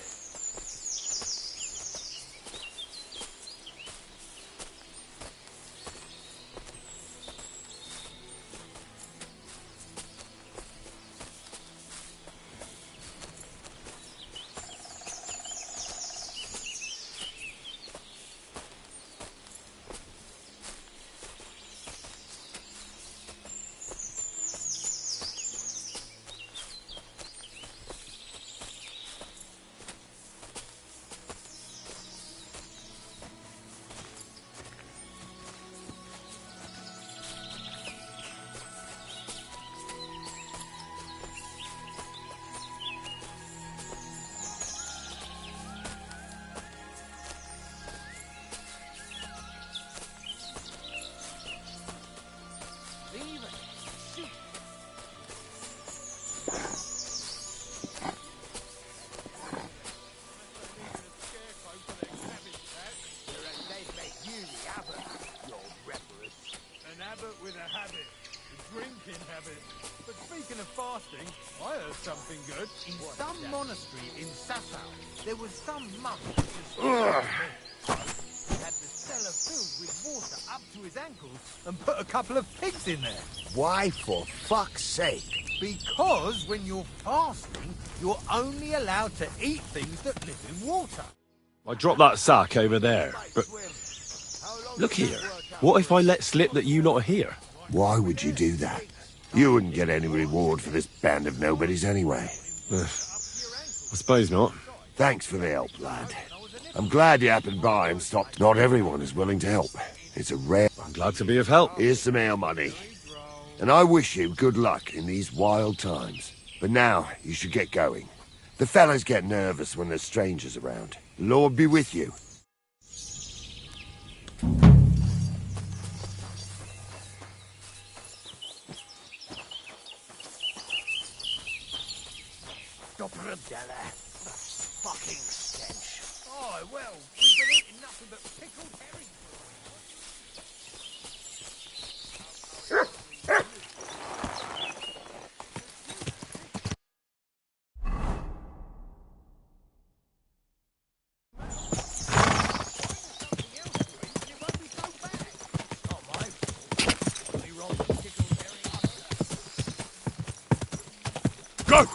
With a habit, a drinking habit. But speaking of fasting, I heard something good. In some monastery in Sasau, there was some monk who just had the cellar filled with water up to his ankles and put a couple of pigs in there. Why, for fuck's sake? Because when you're fasting, you're only allowed to eat things that live in water. I dropped that sack over there, but... Look here. What if I let slip that you lot are here? Why would you do that? You wouldn't get any reward for this band of nobodies anyway. I suppose not. Thanks for the help, lad. I'm glad you happened by and stopped. Not everyone is willing to help. It's a rare... I'm glad to be of help. Here's some ale money. And I wish you good luck in these wild times. But now, you should get going. The fellas get nervous when there's strangers around. The Lord be with you. Della. Fucking stench. Oh, well, we've been eating nothing but pickled herring. Go!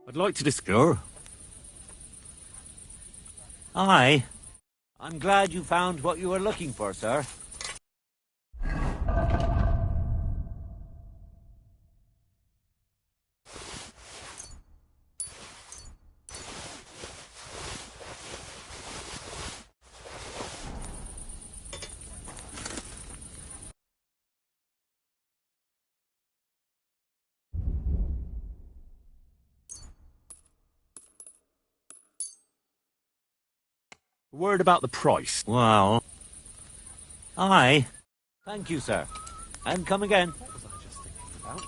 I'd like to discuss. Aye. I'm glad you found what you were looking for, sir. Word about the price. Well, aye. Thank you, sir. And come again. What was I just thinking about?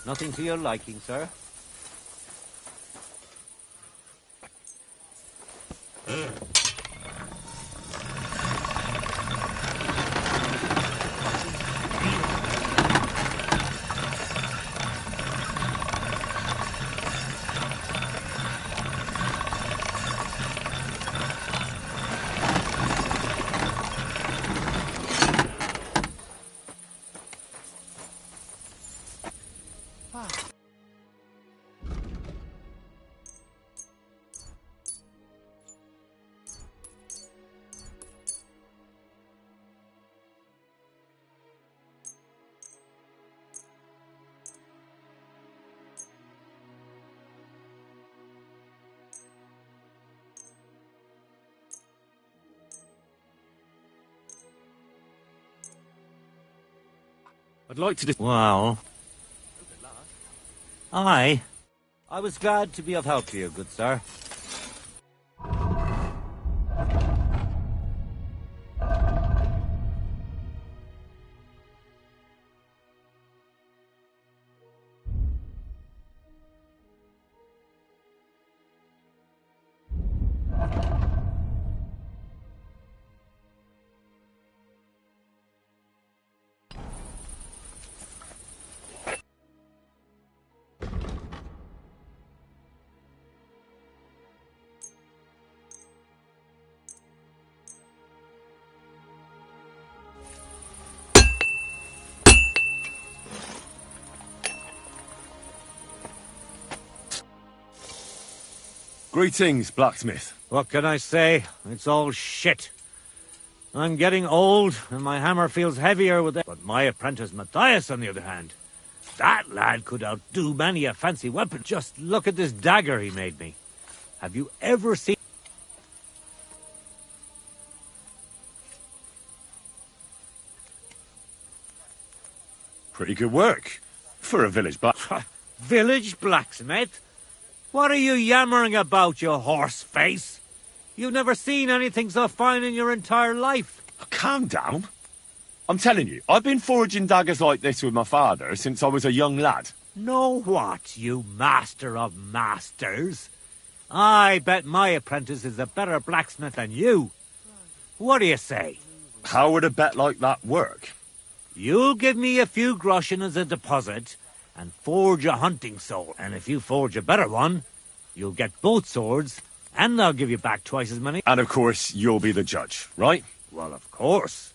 Nothing to your liking, sir. I'd like to... Well, aye. I was glad to be of help to you, good sir. Greetings, blacksmith. What can I say? It's all shit. I'm getting old, and my hammer feels heavier with it. But my apprentice Matthias, on the other hand, that lad could outdo many a fancy weapon. Just look at this dagger he made me. Have you ever seen... Pretty good work. For a village Village blacksmith? What are you yammering about, you horse face? You've never seen anything so fine in your entire life. Calm down. I'm telling you, I've been forging daggers like this with my father since I was a young lad. Know what, you master of masters? I bet my apprentice is a better blacksmith than you. What do you say? How would a bet like that work? You'll give me a few groschen as a deposit and forge a hunting sword. And if you forge a better one, you'll get both swords, and I'll give you back twice as many. And of course, you'll be the judge, right? Well, of course.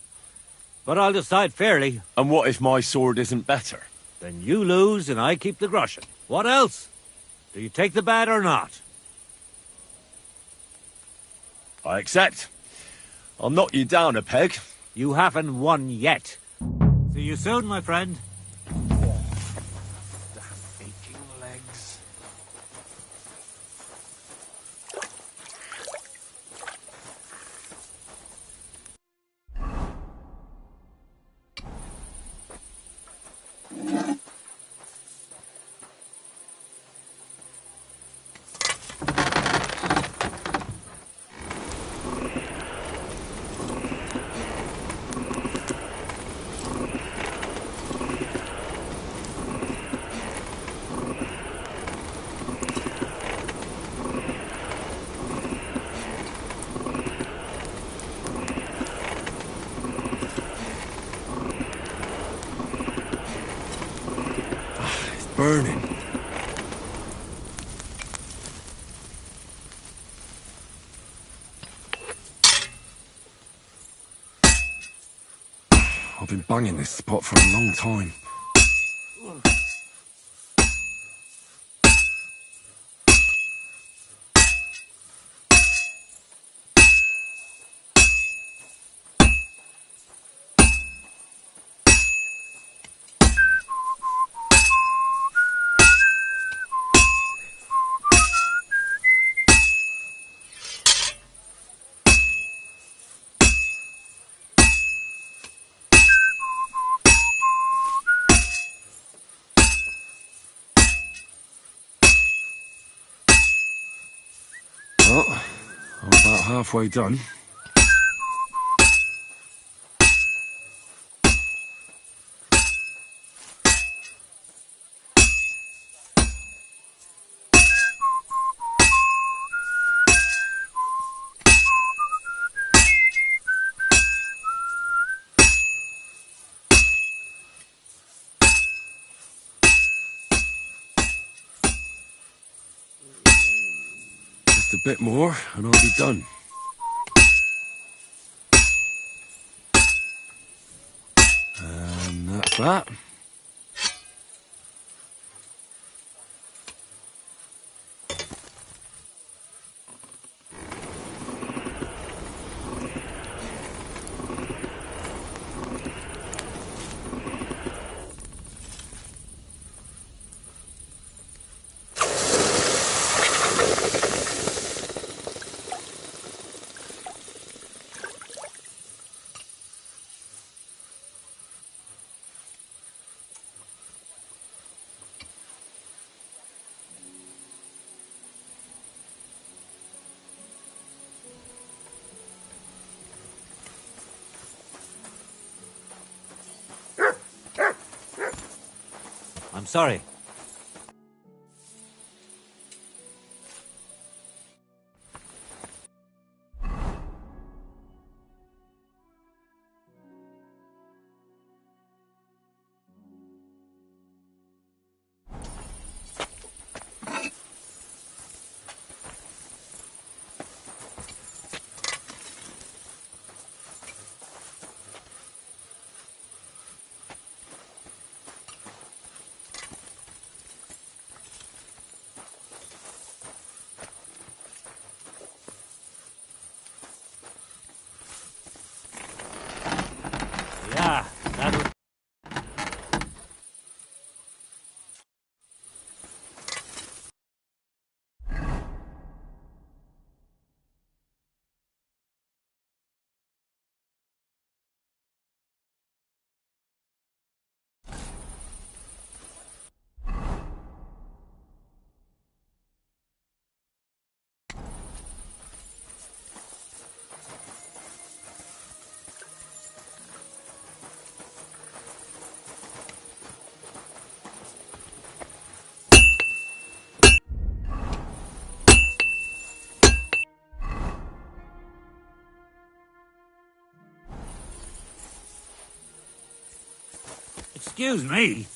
But I'll decide fairly. And what if my sword isn't better? Then you lose and I keep the groschen. What else? Do you take the bet or not? I accept. I'll knock you down a peg. You haven't won yet. See you soon, my friend. Aching legs. Burning. I've been banging this spot for a long time. About halfway done. Just a bit more, and I'll be done. And that's that. I'm sorry. Yeah, that'll... Excuse me.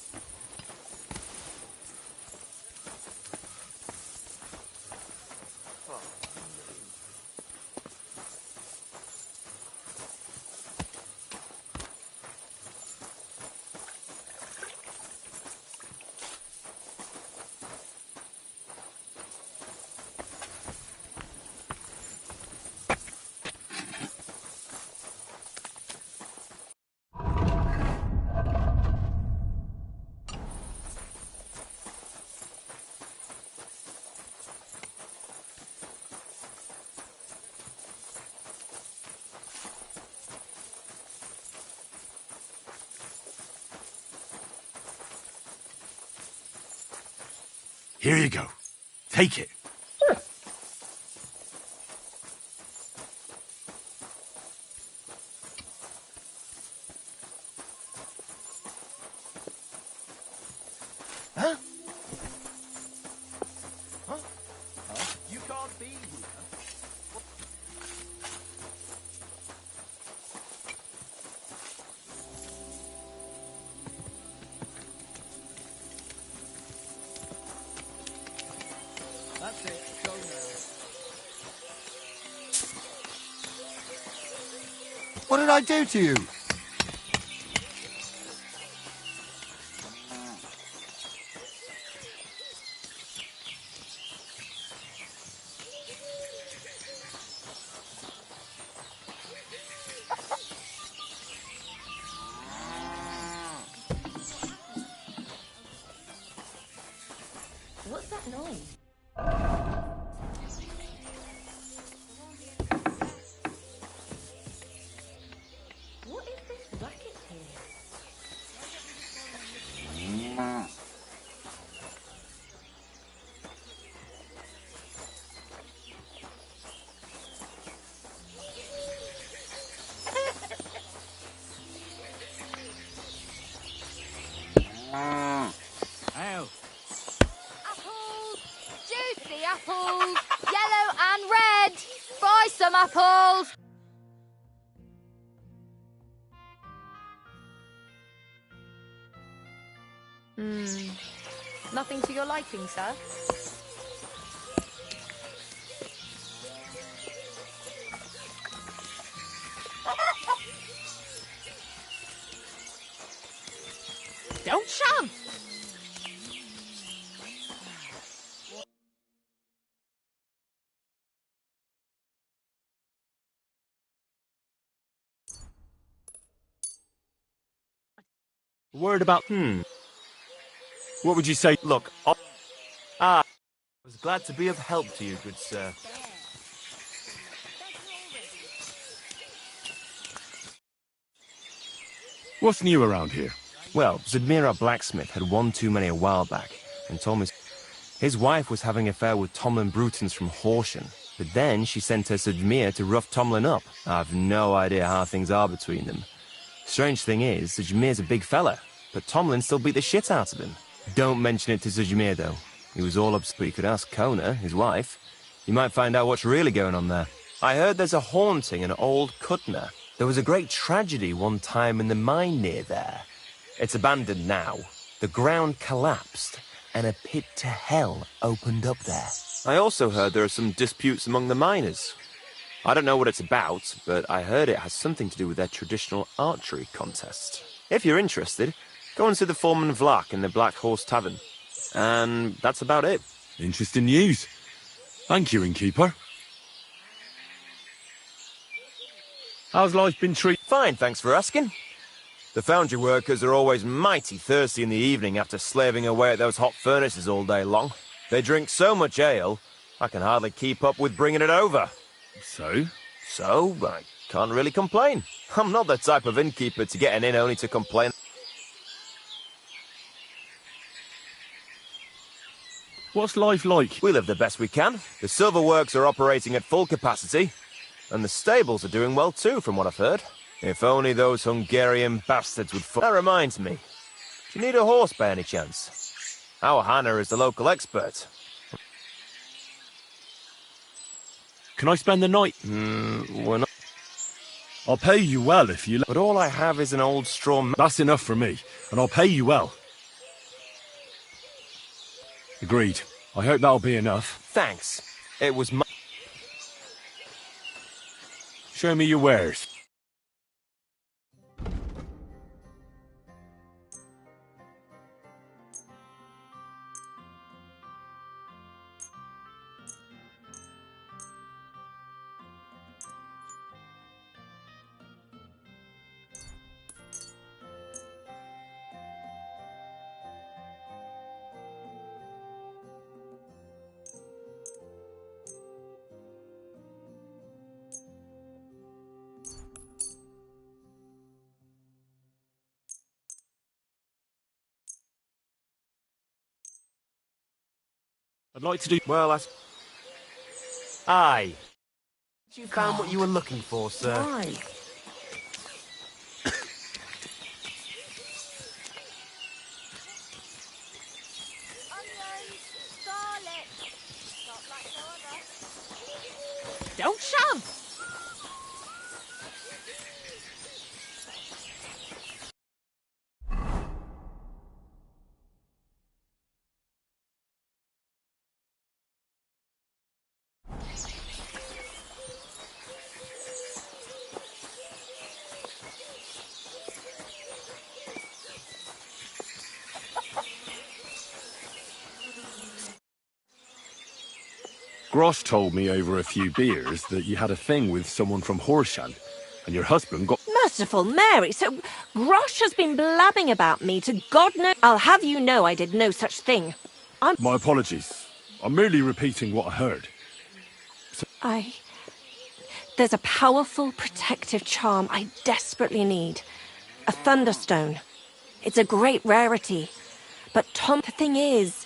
Here you go. Take it. Huh? Huh? You can't be here. That's it. Go now. What did I do to you? What's that noise? What is Pulled! Nothing to your liking, sir? Don't shove! Word about... What would you say? Look, I was glad to be of help to you, good sir. What's new around here? Well, Zadmira Blacksmith had one too many a while back, and told me his wife was having an affair with Tomlin Brutons from Horsham. But then she sent her Zadmir to rough Tomlin up. I've no idea how things are between them. Strange thing is, Zadmir's a big fella, but Tomlin still beat the shit out of him. Don't mention it to Zadmir, though. He was all upset. You could ask Kona, his wife. You might find out what's really going on there. I heard there's a haunting in Old Kutna. There was a great tragedy one time in the mine near there. It's abandoned now. The ground collapsed, and a pit to hell opened up there. I also heard there are some disputes among the miners. I don't know what it's about, but I heard it has something to do with their traditional archery contest. If you're interested, go and see the foreman Vlak in the Black Horse Tavern. And that's about it. Interesting news. Thank you, innkeeper. How's life been treated? Fine, thanks for asking. The foundry workers are always mighty thirsty in the evening after slaving away at those hot furnaces all day long. They drink so much ale, I can hardly keep up with bringing it over. So? So, I can't really complain. I'm not the type of innkeeper to get an inn only to complain. What's life like? We live the best we can. The silver works are operating at full capacity, and the stables are doing well too, from what I've heard. If only those Hungarian bastards would That reminds me. Do you need a horse by any chance? Our Hannah is the local expert. Can I spend the night? We're not. I'll pay you well if you... But all I have is an old straw... That's enough for me, and I'll pay you well. Agreed. I hope that'll be enough. Thanks. It was my... Show me your wares. I'd like to do... Well, Aye. You found what you were looking for, sir. Why? Don't shove! Grosh told me over a few beers that you had a thing with someone from Horsham, and your husband got... Merciful Mary, so Grosh has been blabbing about me to God knows... I'll have you know I did no such thing. My apologies. I'm merely repeating what I heard. There's a powerful protective charm I desperately need. A thunderstone. It's a great rarity. But Tom, the thing is,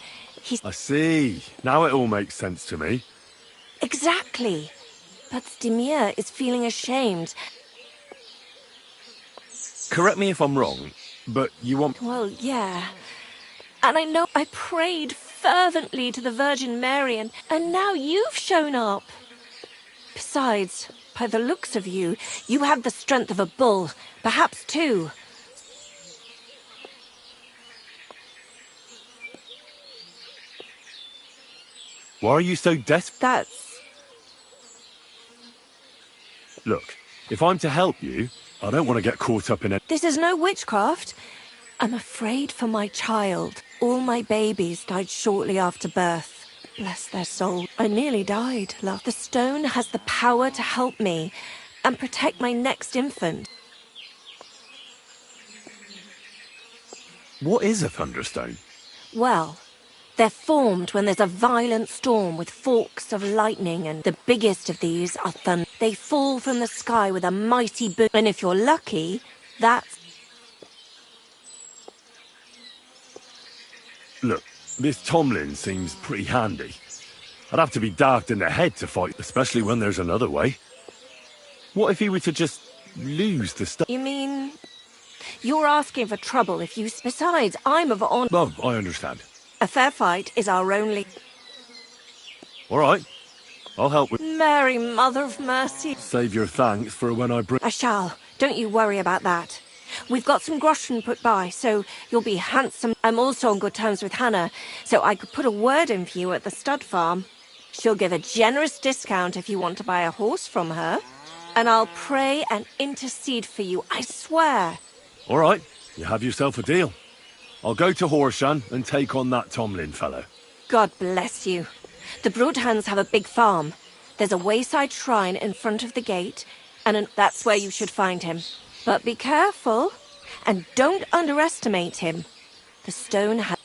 I see. Now it all makes sense to me. Exactly. But Zdemir is feeling ashamed. Correct me if I'm wrong, but you want... Well, yeah. And I know I prayed fervently to the Virgin Mary, and now you've shown up. Besides, By the looks of you, you have the strength of a bull, perhaps two. Why are you so desperate? That's... Look, if I'm to help you, I don't want to get caught up in it. This is no witchcraft. I'm afraid for my child. All my babies died shortly after birth. Bless their soul. I nearly died, love. The stone has the power to help me and protect my next infant. What is a thunderstone? Well, they're formed when there's a violent storm with forks of lightning, and the biggest of these are thunder. They fall from the sky with a mighty boom, and if you're lucky, that's... Look, this Tomlin seems pretty handy. I'd have to be darked in the head to fight, especially when there's another way. What if he were to just lose the stuff? You mean... You're asking for trouble if you... Besides, I'm of honor. Oh, I understand. A fair fight is our only... All right. I'll help with... Mary, Mother of Mercy. Save your thanks for when I bring... I shall. Don't you worry about that. We've got some groschen put by, so you'll be handsome. I'm also on good terms with Hannah, so I could put a word in for you at the stud farm. She'll give a generous discount if you want to buy a horse from her. And I'll pray and intercede for you, I swear. All right. You have yourself a deal. I'll go to Horshan and take on that Tomlin fellow. God bless you. The Broadhands have a big farm. There's a wayside shrine in front of the gate, and that's where you should find him. But be careful, and don't underestimate him. The stone has...